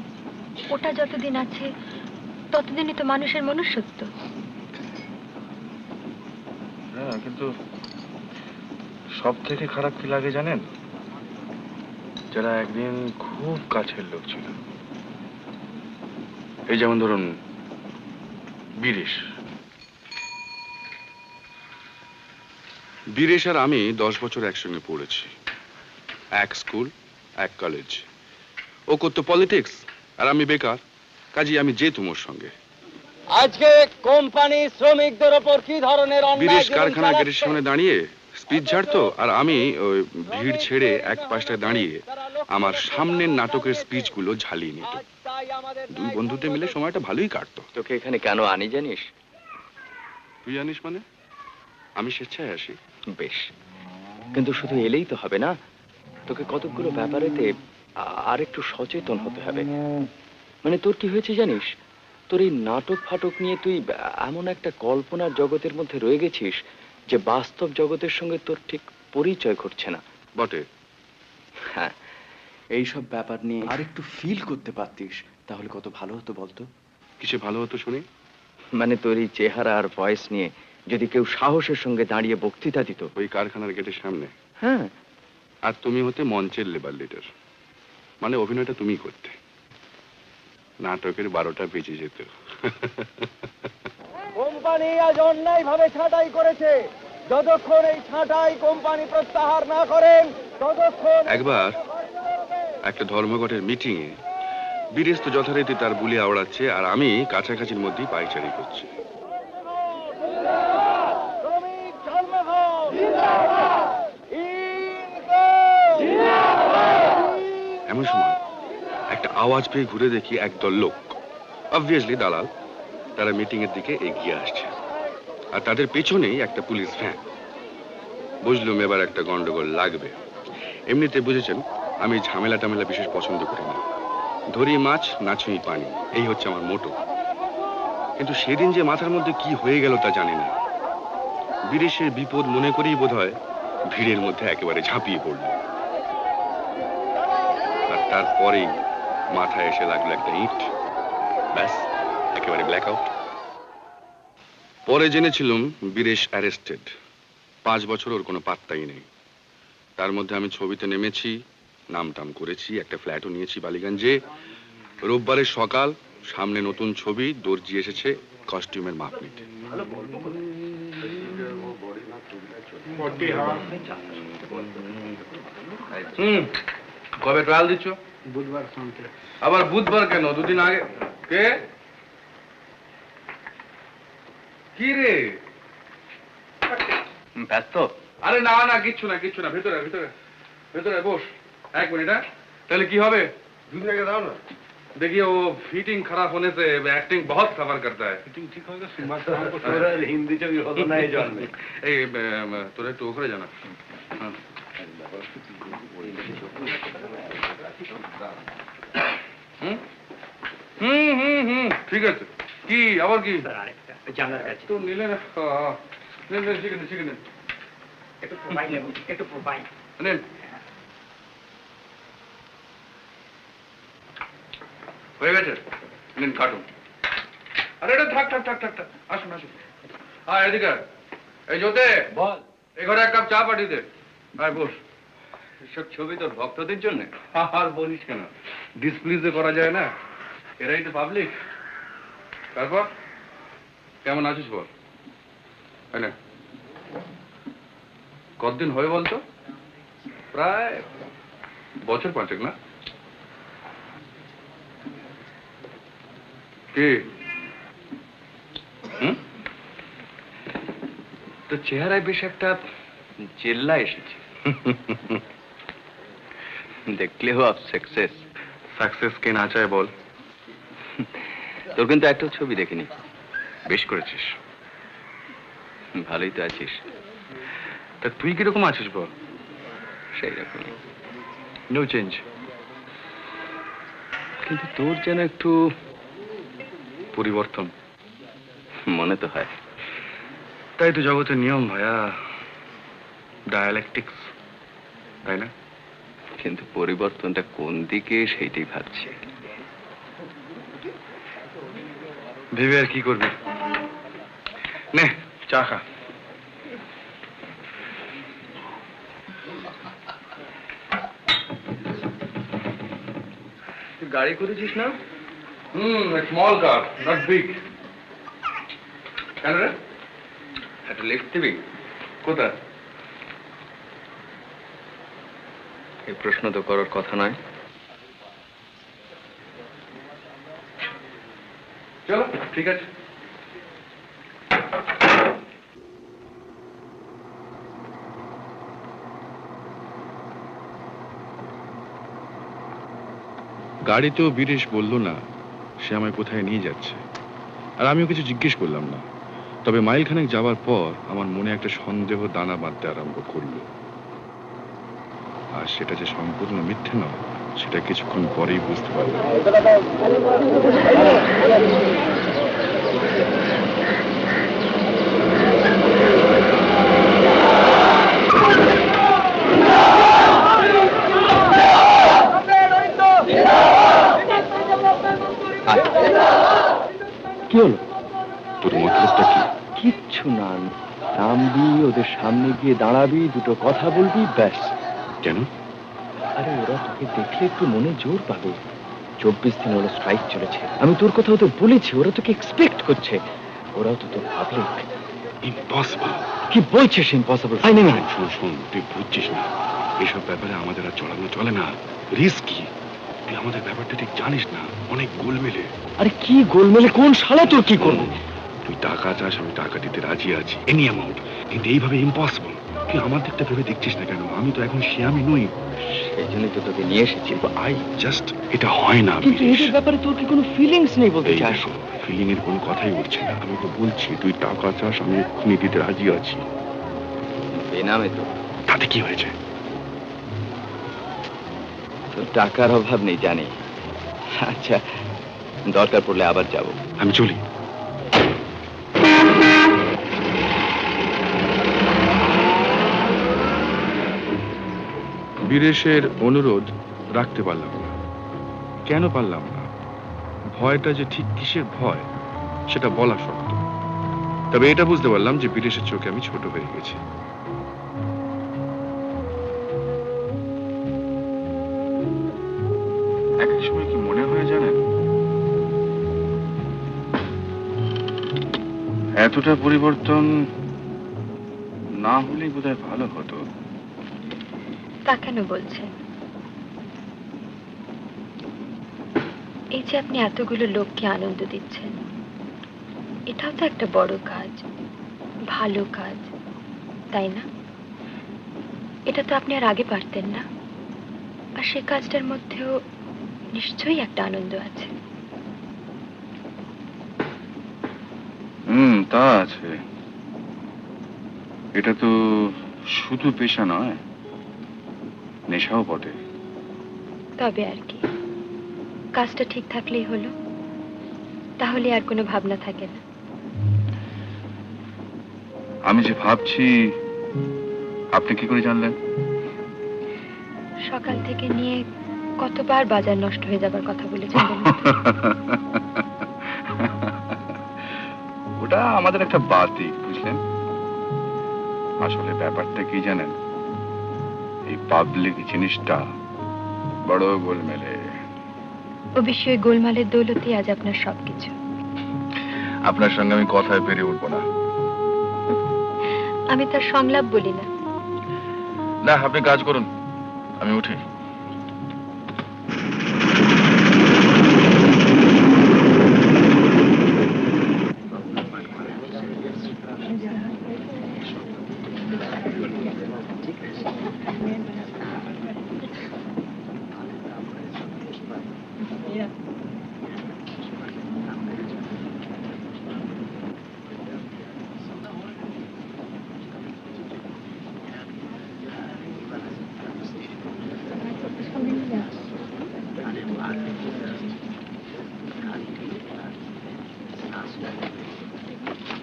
ওটা যতদিন আছে ততদিনই তো মানুষের মনুষ্যত্ব। হ্যাঁ, কিন্তু সব থেকে খারাপ কি লাগে জানেন? যারা একদিন খুব কাছের লোক ছিল, এই যেমন ধরুন বীরেশ। বীরেশ আর আমি 10 বছর একসঙ্গে পড়েছি, এক স্কুল এক কলেজ। ও করতো পলিটিক্স আর আমি বেকার, কাজেই আমি যেতুম ওর সঙ্গে। আজকে কোম্পানি শ্রমিকদের ওপর কি ধরনের বীরেশ কারখানা গেটের সামনে দাঁড়িয়ে স্পিচ ঝাড়তো, আর আমি ওই ভিড় ছেড়ে এক পাশটায় দাঁড়িয়ে আমার সামনের নাটকের স্পিচগুলো ঝালিয়ে নিত। দুই বন্ধুতে মিলে সময়টা ভালোই কাটতো। তোকে এখানে কেন আনি জানিস? তুই জানিস মানে? আমি স্বেচ্ছায় আসি। বেশ, কিন্তু শুধু এলেই তো হবে না, তোকে কতগুলো ব্যাপারেতে আর একটু সচেতন হতে হবে। মানে তোর কি হয়েছে জানিস, তোর এই নাটক ফাটক নিয়ে তুই এমন একটা কল্পনার জগতের মধ্যে রয়ে গেছিস যে বাস্তব জগতের সঙ্গে তোর ঠিক পরিচয় ঘটছে না। বটে। হ্যাঁ, এইসব ব্যাপার নিয়ে আর একটু ফিল করতে পারতিস তাহলে কত ভালো হতো বলতো। কিসে ভালো হতো শুনি? মানে তোর এই চেহারা আর ভয়েস নিয়ে যদি কেউ সাহসের সঙ্গে দাঁড়িয়ে বক্তৃতা দিত। ওই কারখানার গেটের সামনে? হ্যাঁ। আর তুমি হতে মঞ্চের লেবার লিডার, মানে অভিনয়টা তুমি করতে, নাটকের 12টা বেজে যেত। কোম্পানি আজ অন্যায় ভাবে ছাঁটাই করেছে। যতক্ষণ এই ছাঁটাই কোম্পানি প্রত্যাহার না করেন ততক্ষণ। একবার একটা ধর্মঘটের মিটিং এ বীরেশ তো যথারীতি তার বুলি আওড়াচ্ছে, আর আমি কাছাকাছির মধ্যেই পায়চারি করছি। এমন সময় একটা আওয়াজ পেয়ে ঘুরে দেখি একদল লোক, অবভিয়াসলি দালাল, তারা মিটিং এর দিকে এগিয়ে আসছে, আর তাদের পেছনেই একটা পুলিশ ভ্যান। বুঝলুম এবার একটা গন্ডগোল লাগবে। এমনিতে বুঝেছেন আমি ঝামেলা টামেলা বিশেষ পছন্দ করি না। ধরি মাছ, না ছুঁই পানি, এই হচ্ছে আমার মোটো। কিন্তু সেদিন যে মাথার মধ্যে কি হয়ে গেল তা জানি না। বীরেশের বিপদ মনে করেই বোধহয় ভিড়ের মধ্যে একেবারে ঝাঁপিয়ে পড়ল। আর তারপরেই মাথায় এসে লাগলো একটা ইট। ব্যাস, একেবারে ব্ল্যাক আউট। পরে জেনেছিলাম বীরেশ অ্যারেস্টেড। 5 বছর ওর কোনো পাত্তাই নেই। তার মধ্যে আমি ছবিতে নেমেছি, নাম টাম করেছি, একটা ফ্ল্যাটও নিয়েছি বালিগঞ্জে। রোববারের সকাল, সামনে নতুন ছবি, দর্জি এসেছে কস্টিউমের মাপ নিতে। কবে ট্রায়াল দিচ্ছ? বুধবার সন্ধ্যে। আবার বুধবার কেন? দুদিন আগে। কে? কি রে? ব্যস্ত? আরে না না, কিচ্ছু না কিচ্ছু না, ভেতরে ভেতরে ভেতরে বস। 1 मिनट। তাহলে কি হবে? দুদিন আগে দাও না। देखिए वो फिटिंग खराब होने से एक्टिंग बहुत सफर करता है। फिटिंग ठीक होगा सुबह शाम को थोड़ा हिंदी चली हो तो नहीं जान में। ए তোরা একটু ওখানে জানা। ঠিক আছে। কি আবার কি? জানার কাছে তো নিলে না। শিখে নেন। একটু প্রোফাইল নেব, একটু প্রোফাইল নেন। হয়ে গেছে? নিন কাটুন। আরে এটা থাক থাক থাক থাক থাক। আসুন আসুন। হ্যাঁ এদিকে। এই জোতে বল, এই ঘরে 1 কাপ চা পাঠিয়ে দে। আয় বস। এসব ছবি তোর ভক্তদের জন্য? আর বলিস কেন, ডিসপ্লিজে করা যায় না, এরাই তো পাবলিক। তারপর কেমন আছিস বল? না কতদিন হয়ে বলতো? প্রায় বছর 5 না? কি তো চেহারায় বেশ একটা জেল্লা এসেছে। দেখলেও আপ সাকসেস। সাকসেস কে না চায় বল? তোর কিন্তু একটা ছবি দেখিনি। বেশ করেছিস, ভালোই তো আছিস। তা তুই কিরকম আছিস বল? সেই রকমই, নো চেঞ্জ। কিন্তু তোর যেন একটু পরিবর্তন মনে তো হয়। তাই তো জগতের নিয়ম ভাইয়া, ডায়ালেকটিক্স, তাই না? কিন্তু পরিবর্তনটা কোন দিকে সেইটাই ভাবছি। ভেবে আর কি করবি? নে চা খা। তুই গাড়ি করেছিস না? Small car, not big. কেন রে? একটা লিফট দিবি? কোথায়? এই প্রশ্ন তো করার কথা নয়। চলো ঠিক আছে। গাড়িতেও বীরেশ বলল না সে আমায় কোথায় নিয়ে যাচ্ছে, আর আমিও কিছু জিজ্ঞেস করলাম না। তবে মাইলখানেক যাওয়ার পর আমার মনে একটা সন্দেহ দানা বাঁধতে আরম্ভ করলো, আর সেটা যে সম্পূর্ণ মিথ্যে নয় সেটা কিছুক্ষণ পরেই বুঝতে পারলাম। কি হলো? তোর মতলবটা কি? কিচ্ছু না, নামবি, ওদের সামনে গিয়ে দাঁড়াবি, দুটো কথা বলবি, ব্যাস। কেন? আরে ওরা তোকে দেখলে একটু মনে জোর পাবে। 24 দিন হলো স্ট্রাইক চলেছে, আমি তোর কথাও তো বলেছি, ওরা তোকে এক্সপেক্ট করছে, ওরাও তো তোর পাবলিক। ইম্পসিবল। কি বলছিস ইম্পসিবল? ফাইনি না। শোন শোন, তুই বুঝছিস না, এসব ব্যাপারে আমাদের আর চলানো চলে না, রিস্কি। তুই আমাদের ব্যাপারটা ঠিক জানিস না, অনেক গোলমেলে। আরে কি গোলমেলে? কোন শালা তোর কি করবে? তুই টাকা চাস, আমি টাকা দিতে রাজি আছি, এনি অ্যামাউন্ট, কিন্তু এইভাবে ইম্পসিবল। তুই আমার দিকটা ভেবে দেখছিস না কেন? আমি তো এখন শিয়ামি নই। সেই জন্যই তো তোকে নিয়ে এসেছি। আই জাস্ট, এটা হয় না। কিন্তু এদের ব্যাপারে তোর কি কোনো ফিলিংস নেই বলতে চাস? ফিলিং এর কোনো কথাই উঠছে না। আমি তো বলছি তুই টাকা চাস, আমি এক্ষুনি দিতে রাজি আছি। বেনামে তো। তাতে কি হয়েছে? তোর টাকার অভাব নেই জানি। আচ্ছা, দরকার পড়লে আবার যাব। আমি চলি। বীরেশের অনুরোধ রাখতে পারলাম না। কেন পারলাম না? ভয়টা যে ঠিক কিসের ভয় সেটা বলা শক্ত। তবে এটা বুঝতে পারলাম যে বীরেশের চোখে আমি ছোট হয়ে গেছি। এক এক সময় কি মনে হয় জানেন, এতটা পরিবর্তন না হলেই বোধহয় ভালো হতো। তা কেন বলছেন? এই যে আপনি এতগুলো লোককে আনন্দ দিচ্ছেন, এটাও তো একটা বড় কাজ, ভালো কাজ, তাই না? এটা তো আপনি আর আগে পারতেন না, আর সে কাজটার মধ্যেও নিশ্চয়ই একটা আনন্দ আছে। তা আছে। এটা তো শুধু পেশা নয়, নেশাও বটে। তবে আর কি, কাজটা ঠিক থাকলেই হলো, তাহলে আর কোনো ভাবনা থাকে না। আমি যে ভাবছি, আপনি কি করে জানলেন? সকাল থেকে নিয়ে কতবার বাজার নষ্ট হয়ে যাবার কথা বলেছেন। ওটা আমাদের একটা বাতিক, বুঝলেন? আসলে ব্যাপারটা কি জানেন, এই পাবলিক জিনিসটা বড় গোলমেলে। অবশ্যই গোলমালের দৌলতে আজ আপনার সবকিছু। আপনার সঙ্গে আমি কথায় পেরে উঠবো না। আমি তার সংলাপ বলি না। না, আপনি কাজ করুন, আমি উঠি।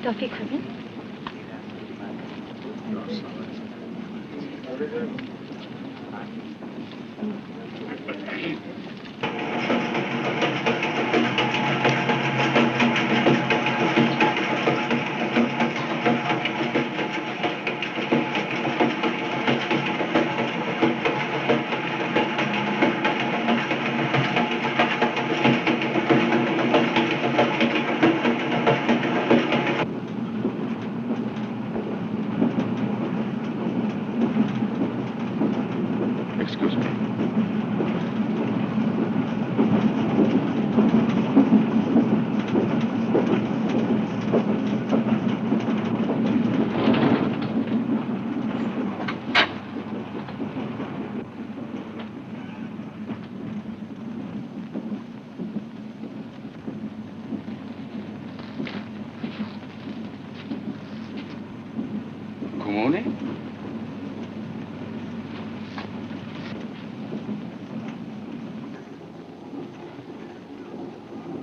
টফি খাবেন? Excuse me. ঘুমোনে?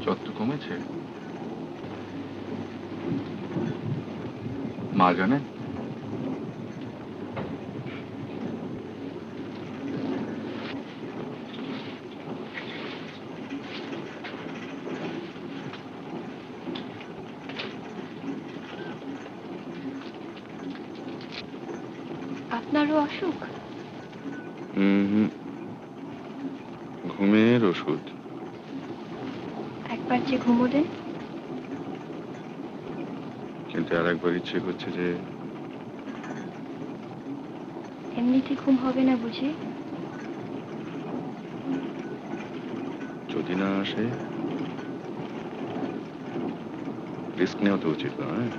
যত কমেছে মা জানেন? আপনারও অসুখ? ঘুমের ওষুধ। একবার যে ঘুমো দেন। কিন্তু আর একবার ইচ্ছে করছে যে এমনিতে ঘুম হবে না বুঝি? যদি না আসে রিস্ক নেওয়া তো উচিত নয়।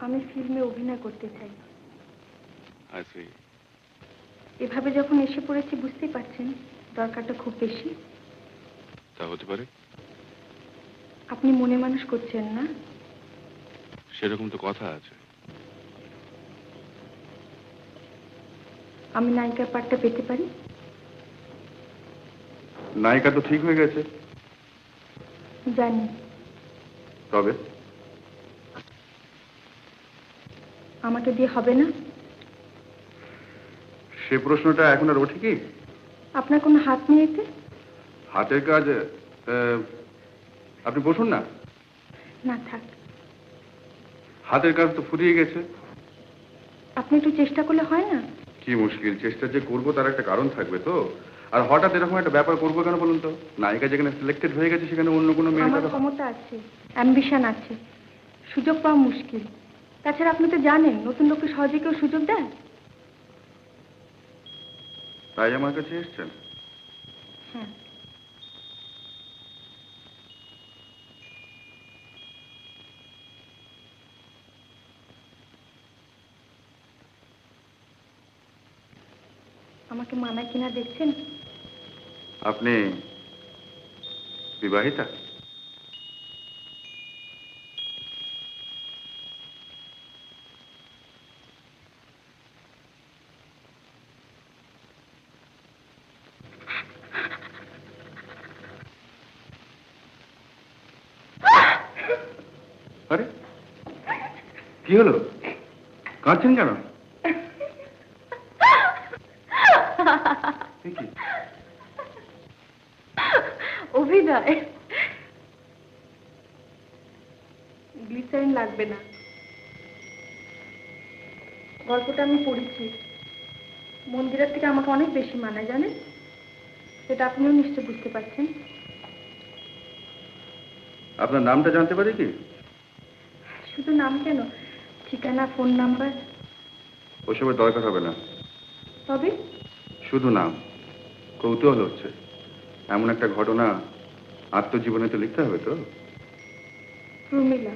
আমি ফিল্মে অভিনয় করতে চাই। আছি। এভাবে যখন এসে পড়েছি বুঝতেই পারছেন দরকারটা খুব বেশি। তা হতে পারে। আপনি মনে মানুষ করছেন না? সেরকম তো কথা আছে। আমি নায়িকার পাঠটা পেতে পারি? নায়িকা তো ঠিক হয়ে গেছে। জানি। তবে আমাকে দিয়ে হবে না? সে প্রশ্নটা এখন আর ওঠে কি? আপনার কোনো হাত নেই এতে? হাতের কাজ। আপনি বসুন না। না থাক। হাতের কাজ তো ফুরিয়ে গেছে। আপনি একটু চেষ্টা করলে হয় না? কি মুশকিল, চেষ্টা যে করবো তার একটা কারণ থাকবে তো। আর হঠাৎ এরকম একটা ব্যাপার করবো কেন বলুন তো? নায়িকা যেখানে সিলেক্টেড হয়ে গেছে সেখানে অন্য কোনো মেয়ে। আমার ক্ষমতা আছে, অ্যাম্বিশন আছে, সুযোগ পাওয়া মুশকিল। তাছাড়া আপনি তো জানেন নতুন লোককে সহজে কেউ সুযোগ দেয়? তাই আমার কাছে এসছেন? হ্যাঁ। আমাকে মানায় কিনা দেখছেন? আপনি বিবাহিতা? আরে কি হলো, কাঁদছেন কেন? অভিনয়। গ্লিসারিন লাগবে না। গল্পটা আমি পড়েছি। মন্দিরের থেকে আমাকে অনেক বেশি মানায় জানেন, সেটা আপনিও নিশ্চয় বুঝতে পারছেন। আপনার নামটা জানতে পারি কি? শুধু নাম কেন, ঠিকানা, ফোন নাম্বার। ওসবের দরকার হবে না। তবে শুধু নাম। কৌতূহল হচ্ছে, এমন একটা ঘটনা আত্মজীবনে তো লিখতে হবে তো। প্রমীলা।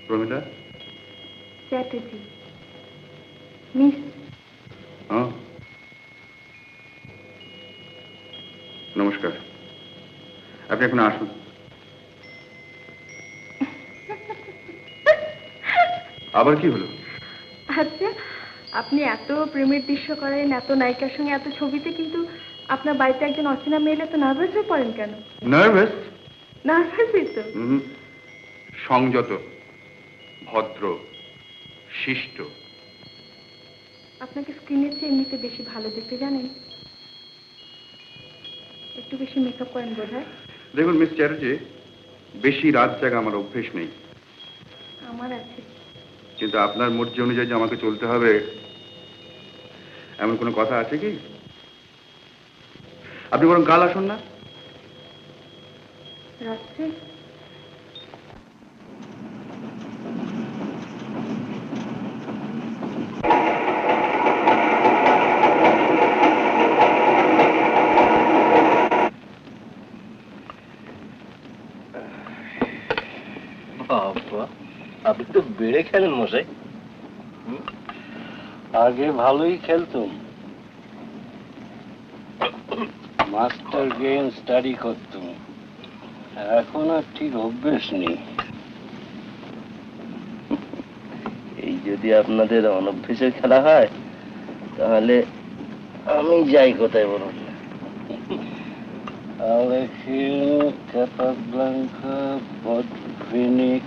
প্রমীলা চ্যাটার্জি। মিস। হ্যাঁ, নমস্কার। আপনি এখন আসুন। আবার কি হলো? আচ্ছা, আপনি এত প্রেমের দৃশ্য করেন, এত নায়িকার সঙ্গে এত ছবিতে, কিন্তু আপনার বাড়িতে একজন অচেনা মেয়ে তো নার্ভাস হয়ে পড়েন কেন? নার্ভাস? নার্ভাসই তো। সংযত, ভদ্র, শিষ্ট। আপনাকে স্ক্রিনের চেয়ে এমনিতে বেশি ভালো দেখতে জানেন। একটু বেশি মেকআপ করেন বোধহয়। দেখুন মিস চ্যাটার্জি, বেশি রাত জাগা আমার অভ্যেস নেই। আমার আছে। কিন্তু আপনার মর্জি অনুযায়ী যে আমাকে চলতে হবে এমন কোনো কথা আছে কি? আপনি বরং কাল আসুন না। রাত্রে? বাবা, আপনি তো বেড়ে খেলেন মশাই। আগে ভালোই খেলতুম, মাস্টার গেম স্টাডি করতুম। এখন আর ঠিক অভ্যেস নেই। এই যদি আপনাদের অনভ্যেসের খেলা হয় তাহলে আমি যাই কোথায় বলুন। আলেখিন, ক্যাপাব্লাঙ্কা, বডভিনিক,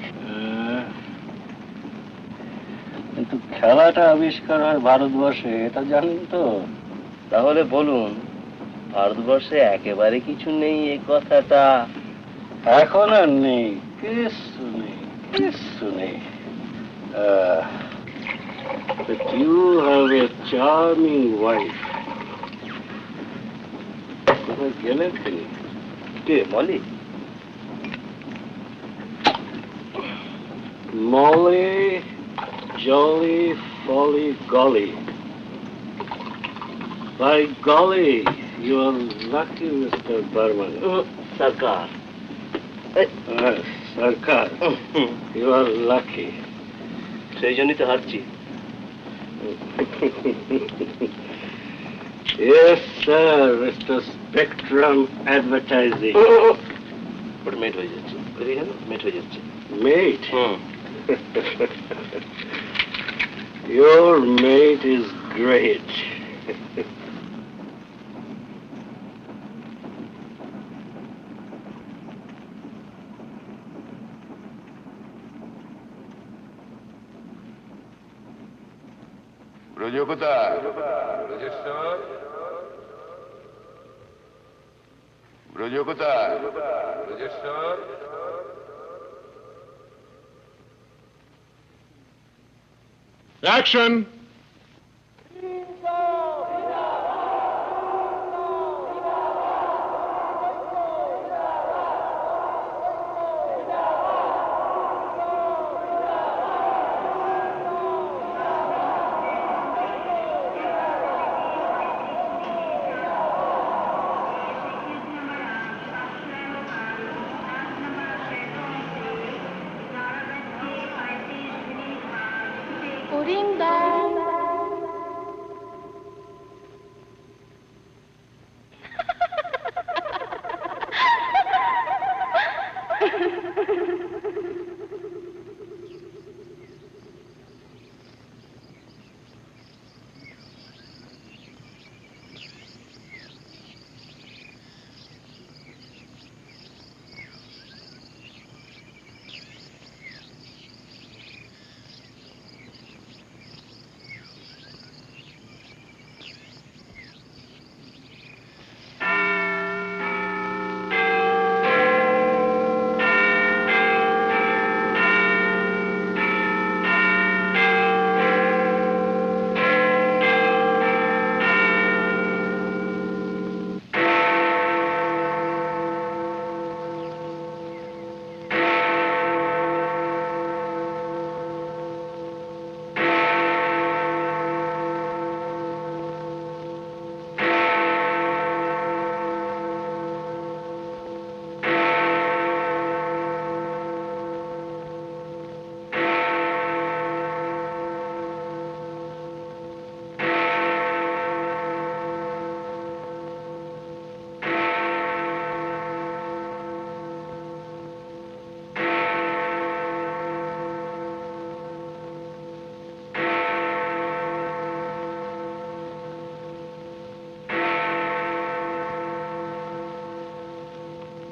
কিন্তু খেলাটা আবিষ্কার হয় ভারতবর্ষে, এটা জানেন তো? তাহলে বলুন, ভারতবর্ষে একেবারে কিছু নেই এই কথাটা? এখন আর নেই, কিছু নেই, কিছু নেই। But you have a charming wife. কোথায় গেলেন তিনি? কে, Moli? Molly, jolly, folly, golly. By golly, you are lucky, Mr. Burman. Sarkar. Sarkar, you are lucky. সেই জন্যই তো হারছি। Yes, sir, Mr. Spectrum Advertising. ওটা মেট হয়ে যাচ্ছে, মেট হয়ে যাচ্ছে। Mate? Your mate is great. Braj কোথায়? ব্রজেশ্বর, ব্রজ কোথায়? ব্রজেশ্বর। Action!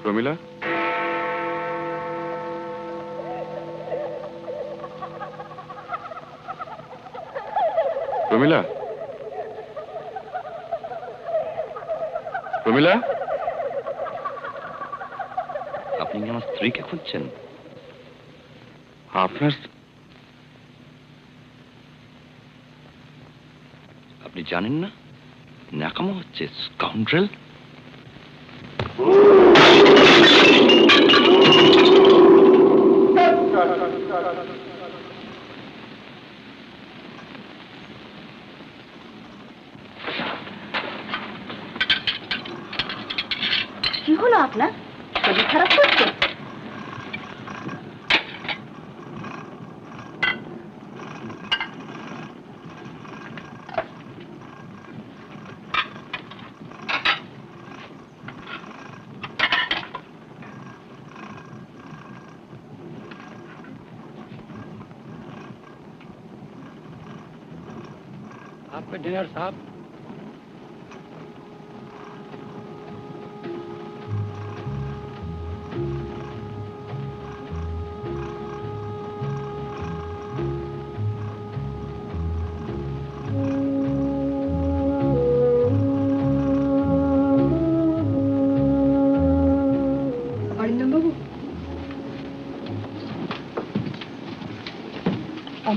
প্রমিলা, প্রমিলা, প্রমিলা, আপনি কি আমার স্ত্রীকে খুঁজছেন? আপনার আপনি জানেন না ন্যাকামো হচ্ছে, স্কাউন্ড্রেল। কি হলো আপনার? শরীর খারাপ করছে? आपका डिनर साहब।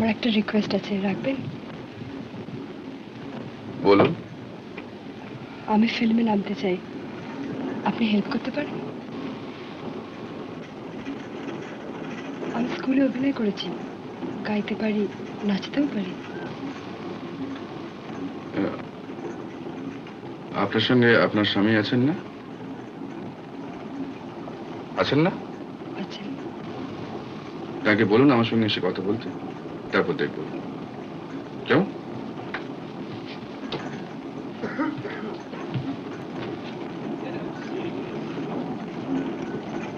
আমার একটা রিকোয়েস্ট আছে, রাখবেন? বলুন। আমি ফিল্মে নামতে চাই, আপনি হেল্প করতে পারেন? আমি স্কুলে অভিনয় করেছি, গাইতে পারি, নাচতেও পারি। আপনার সঙ্গে আপনার স্বামী আছেন না? আছেন না? আছেন। তাকে বলুন আমার সঙ্গে এসে কথা বলতে, তারপর দেখব কেমন।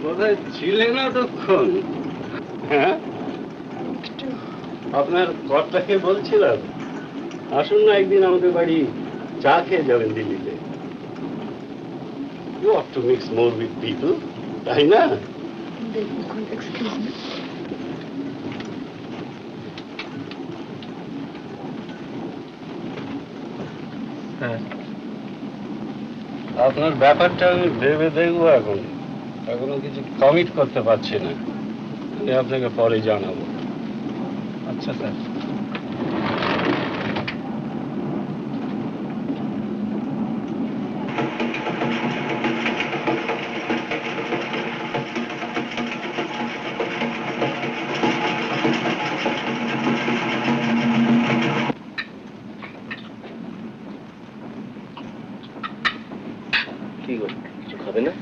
কোথায় ছিলেন এতক্ষণ? হ্যাঁ, আপনার কর্তাকে বলছিলাম আসুন না একদিন আমাদের বাড়ি চা খেয়ে যাবেন দিল্লিতে। You have to mix more with people, তাই না? Excuse me. হ্যাঁ, আপনার ব্যাপারটা আমি ভেবে দেখবো। এখনো কিছু কমিট করতে পারছি না, আমি আপনাকে পরে জানাবো। আচ্ছা স্যার। কি গো, কিছু খাবে না?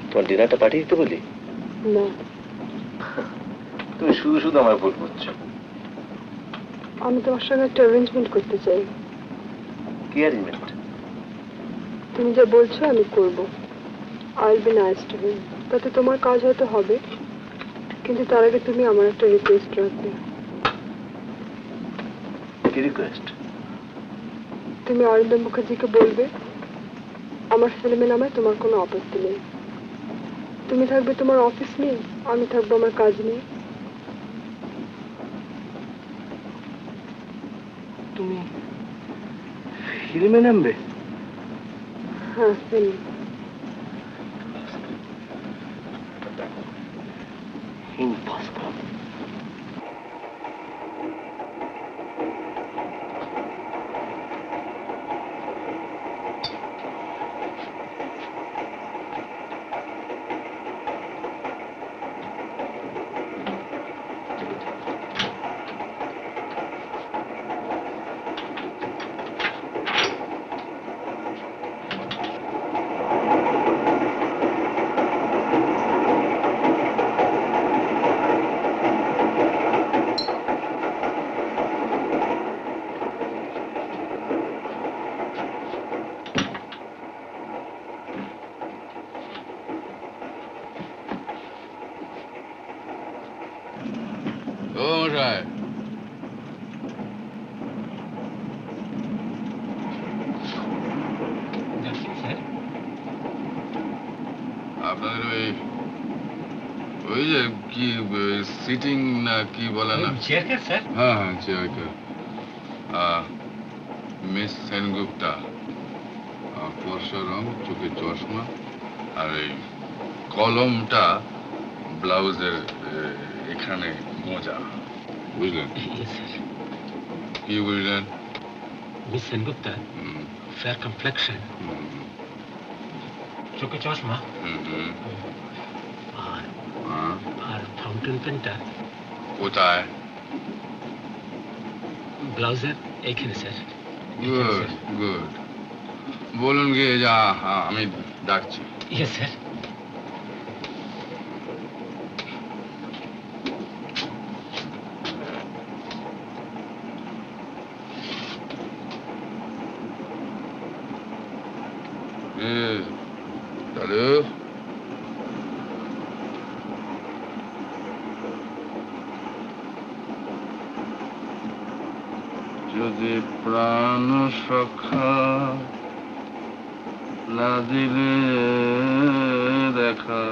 তোমার ডিনারটা পাঠিয়ে দিতে বলি? না, তুমি শুধু শুধু আমার ভুল করছো। আমি তোমার সঙ্গে একটা অ্যারেঞ্জমেন্ট করতে চাই। কি অ্যারেঞ্জমেন্ট? তুমি যা বলছো আমি করব। I be nice to him, তাতে তোমার কাজ হয়তো হবে, কিন্তু তার আগে তুমি আমার একটা রিকোয়েস্ট রাখবে। কি রিকোয়েস্ট? তুমি অরিন্দম মুখার্জিকে বলবে আমার ফিল্মে নামে তোমার কোনো আপত্তি নেই। তুমি থাকবে তোমার অফিস নিয়ে, আমি থাকবো আমার কাজ নিয়ে। তুমি ফিল্মে নামবে? হ্যাঁ, ফিল্ম। ইম্পসিবল। ও মশাই, আপনাদের ওই যে কি সিটিং না কি বলে না, চেয়ারকার স্যার? হ্যাঁ হ্যাঁ চেয়ারকার। মিস সেনগুপ্তা, ফর্সা রং, চোখে চশমা, আর এই কলমটা ব্লাউজের এখানে মোজা, বুঝলেন? কি বুঝলেন? মিস সেনগুপ্তা, ফেয়ার কমপ্লেকশন, চোখে চশমা, আর ফাউন্টেন পেনটা কোথায়? ব্লাউজের এইখানে স্যার। গুড গুড, বলুন গিয়ে যা, আমি ডাকছি। Yes sir. দাদু, যদি প্রাণ সখা লাদিলে দেখা,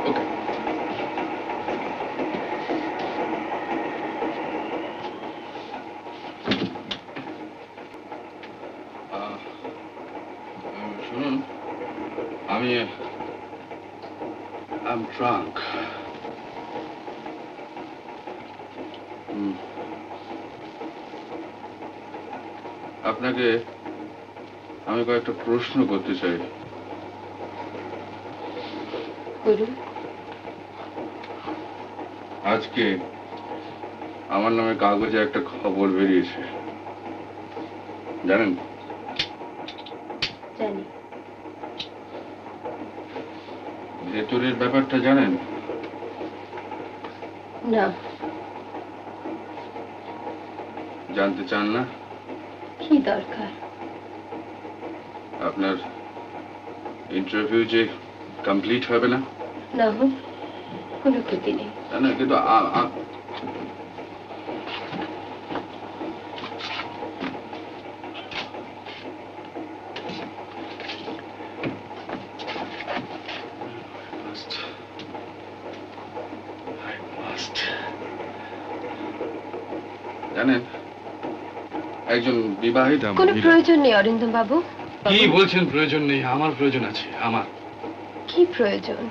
ওকে। শুনুন, আমি ড্রাঙ্ক। আপনাকে আমি কয়েকটা প্রশ্ন করতে চাই। আজকে আমার নামে কাগজে একটা খবর বেরিয়েছে, জানেন? জানি। ভেতরের ব্যাপারটা জানেন? না। জানতে চান না? কি দরকার? আপনার ইন্টারভিউ যে কমপ্লিট হবে না? না হোক, কোনো ক্ষতি নেই। না, কিন্তু জানেন, একজন বিবাহিতা কোনো প্রয়োজন নেই অরিন্দম বাবু। কি বলছেন প্রয়োজন নেই? আমার প্রয়োজন আছে। আমার কি প্রয়োজন?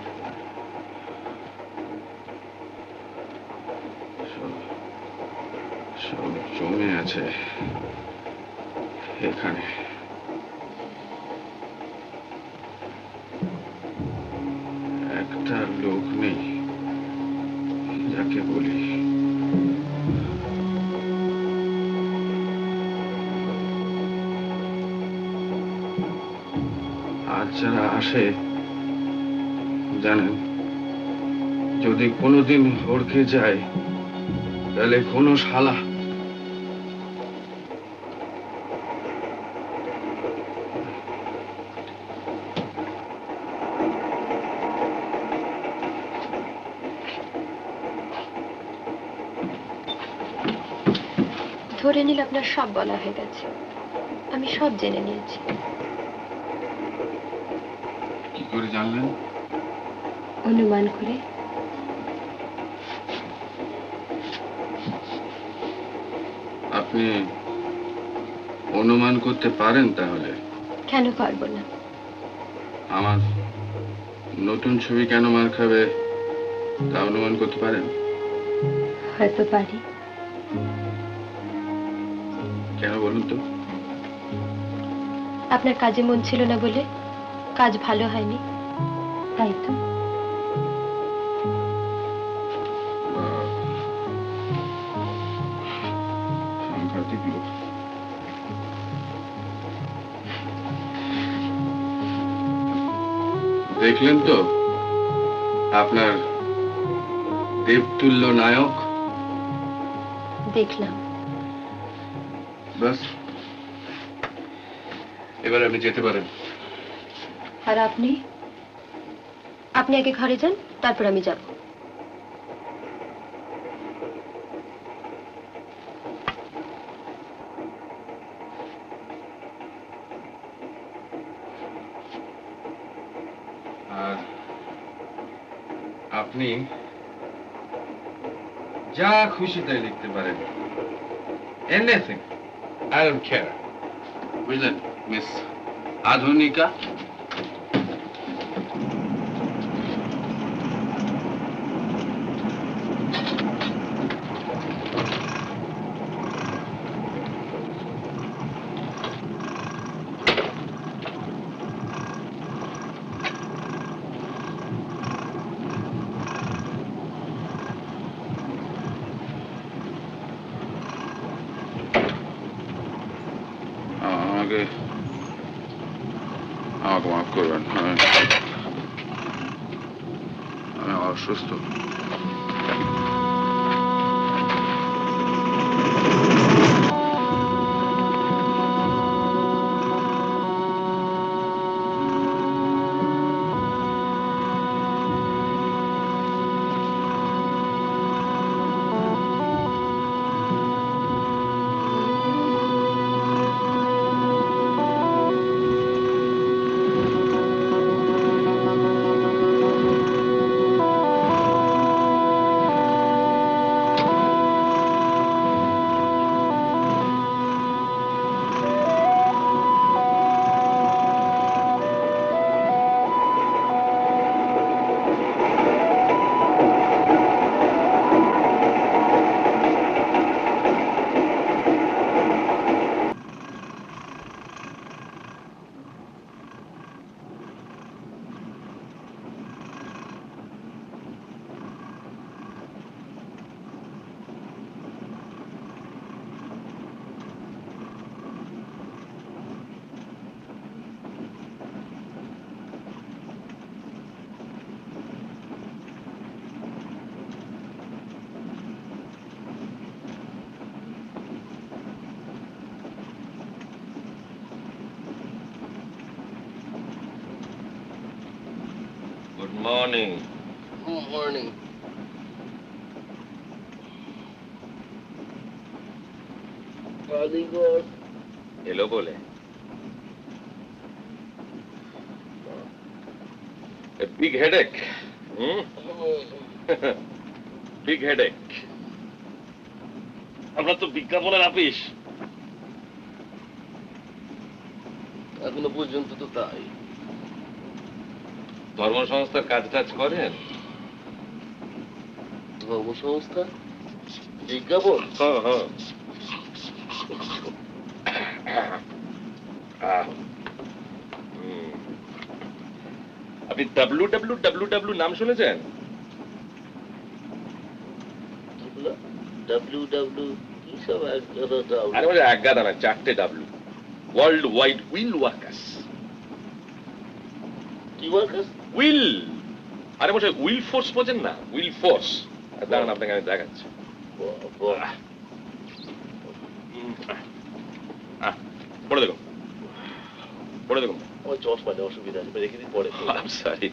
সব জমে আছে এখানে। একটা লোক নেই যাকে বলি। আজ যারা আসে, জানেন, যদি কোনোদিন হড়কে যায় তাহলে কোনো শালা ধরে নিলে আপনার সব বলা হয়ে গেছে, আমি সব জেনে নিয়েছি। কি করে জানলেন? অনুমান করে। আপনি অনুমান করতে পারেন তাহলে? কেন পারবো না? আমার নতুন ছবি কেন মার খাবে তা অনুমান করতে পারেন? হয়তো পারি। কেন বলুন তো? আপনার কাজে মন ছিল না বলে, কাজ ভালো হয়নি, তাই তো। সাংঘাতিক লোক। দেখলেন তো আপনার দেবতুল্য নায়ক? দেখলাম। বাস, এবার আপনি যেতে পারেন। আর আপনি? আপনি আগে ঘরে যান, তারপর আমি যাব। আর আপনি যা খুশি তাই লিখতে পারেন। Anything, I don't care. বুঝলেন মিস আধুনিকা? আমাকে মাফ করবেন, আমি অসুস্থ। মর্নিং। মর্নিং। এলো বলে বিগ হেডেক। Big headache. আপনার তো বিজ্ঞাপনের আপিস, এখনো পর্যন্ত তো তাই। ধর্মসংস্থার কাজ টাজ করেন? ধর্মসংস্থা বিজ্ঞাপন? হ্যাঁ হ্যাঁ। আপনি WWW নাম শুনেছেন? WW কি সব আরে বলে এক গাদা না, 4টে W। World wide will workers. কি ওয়ার্কার্স? উইল। আরে বসে উইল ফোর্স বোঝেন না? Will force. দাঁড়ান আপনাকে আমি দেখাচ্ছি। পড়ে দেখুন, পড়ে দেখুন। আমার চশমাতে অসুবিধা আছে, রেখে দিন পরে। I'm sorry.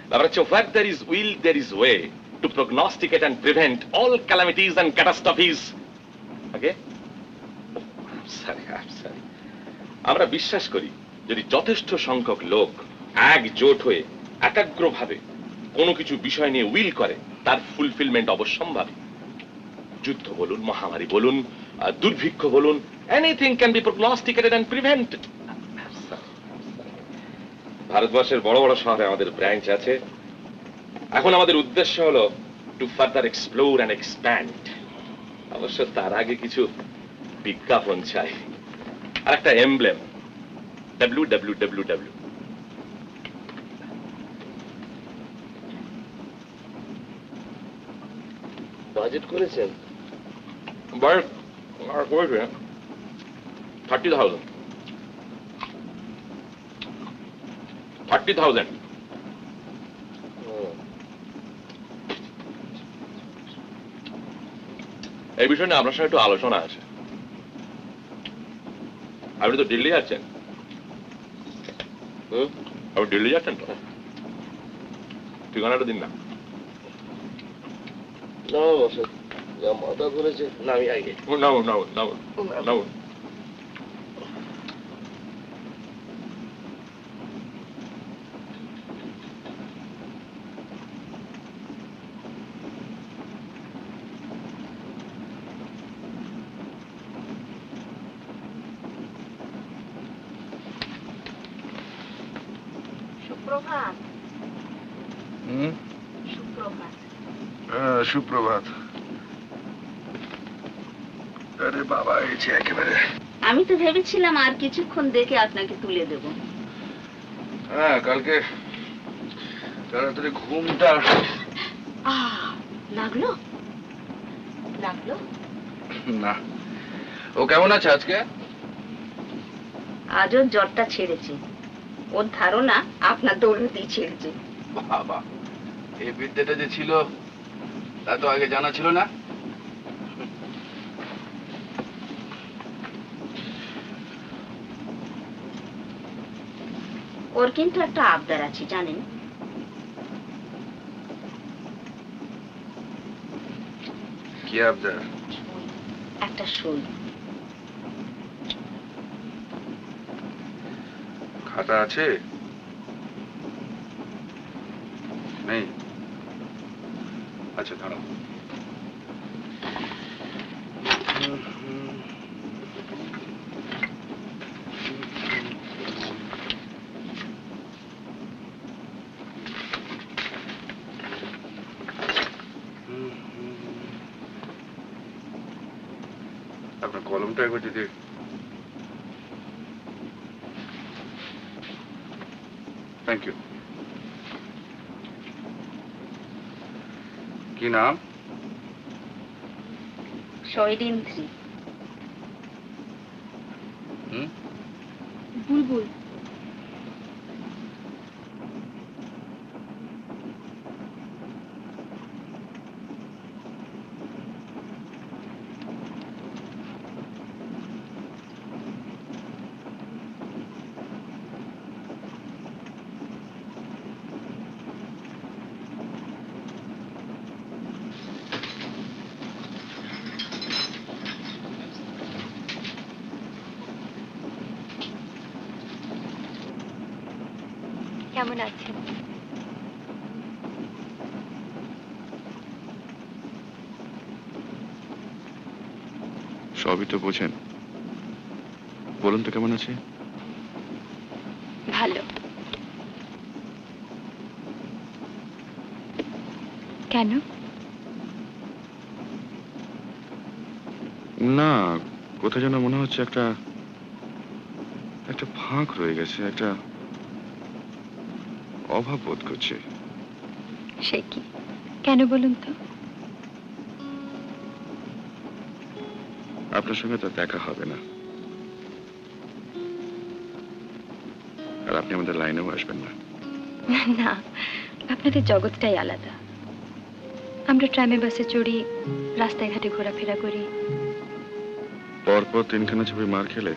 ব্যাপার হচ্ছে where there is will there is way to prognosticate and prevent all calamities and catastrophes. Okay? I'm sorry. আমরা বিশ্বাস করি যদি যথেষ্ট সংখ্যক লোক একজোট হয়ে একাগ্রভাবে কোনো কিছু বিষয় নিয়ে উইল করে তার ফুলফিলমেন্ট অবশ্যম্ভাবী। যুদ্ধ বলুন, মহামারী বলুন, দুর্ভিক্ষ বলুন, anything can be prognosticated and prevented. ভারতবর্ষের বড় বড় শহরে আমাদের ব্রাঞ্চ আছে। এখন আমাদের উদ্দেশ্য হলো two further explore and expand. অবশ্য তার আগে কিছু বিজ্ঞাপন চাই আর একটা এমব্লেম, WWW। বাজেট করেছেন? বাজেট করেছে 30,000। 30,000। এই বিষয় নিয়ে আপনার সঙ্গে একটু আলোচনা আছে। আপনি তো দিল্লি যাচ্ছেন? আপনি দিল্লি যাচ্ছেন তো? ঠিকানাটা দিন না। মাথা ধরেছে, নামি আগে। নামুন। সুপ্রভাত। সুপ্রভাত। আরে বাবা, এই যে একেবারে। আমি তো ভেবেছিলাম আর কিছুক্ষণ দেখে আপনাকে তুলে দেব। হ্যাঁ, কালকে তাড়াতাড়ি ঘুমটা লাগলো না। ও কেমন আছে আজকে? আজ ওর জ্বরটা ছেড়েছে। ওর ধারণা আপনার দৌলতেই ছেড়েছে। বাবা, এই বিদ্যাটা যে ছিল তা তো আগে জানা ছিল না। ওর কিন্তু একটা আবদার আছে জানেন? কি আবদার? একটা সই। খাতা আছে? নেই? আচ্ছা, দাঁড়াও। আপনার কলমটা একবার যদি। Thank you. কি নাম? শৈরিন্দ্রি। বুলবুল। কেমন আছেন? সবই তো বোঝেন, বলুন তো কেমন আছে? ভালো। কেন? না, কোথায় যেন মনে হচ্ছে একটা একটা ফাঁক রয়ে গেছে, একটা অভাব বোধ করছে। সে কি? কেন বলুন তো? আপনার সঙ্গে তো দেখা হবে না, আর আপনি আমাদের লাইনেও আসবেন না। না, আপনাদের জগৎটাই আলাদা। আমরা ট্রামে বাসে চড়ি, রাস্তায় ঘাটে ঘোরাফেরা করি। পরপর 3খানা ছবি মার খেলে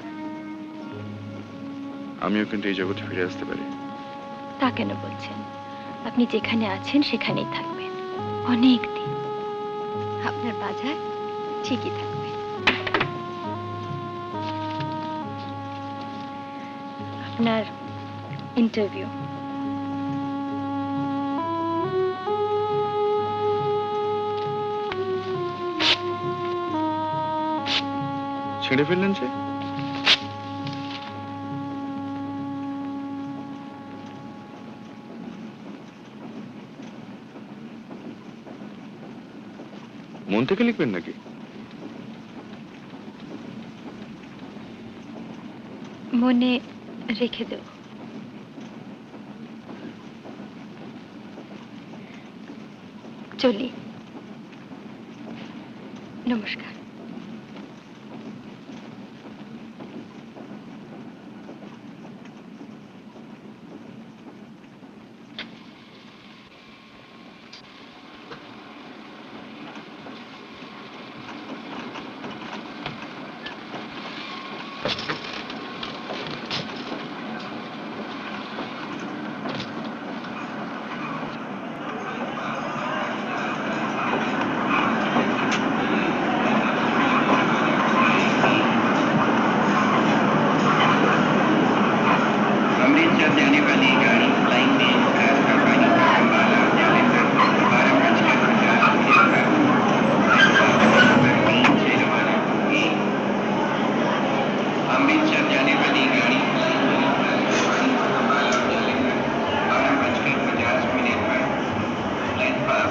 আমিও কিন্তু এই জগতে ফিরে আসতে পারি। তা কেন বলছেন? আপনি যেখানে আছেন সেখানেই থাকবেন অনেক দিন। আপনার বাজার ঠিকই থাকবে। আপনার ইন্টারভিউ। ছেড়ে ফেললেন যে? মন থেকে লিখবেন নাকি? মনে রেখে দেব। চলি। নমস্কার। अमृतसर जाने वाली गाड़ी फ्लाइंग में आकाशवाणी का अम्बाला जाने पर 12:50 से रवाना होगी। अमृतसर जाने वाली गाड़ी फ्लाइंग में आकाशवाणी का अम्बाला जाने पर 12:50 पर प्लेटफॉर्म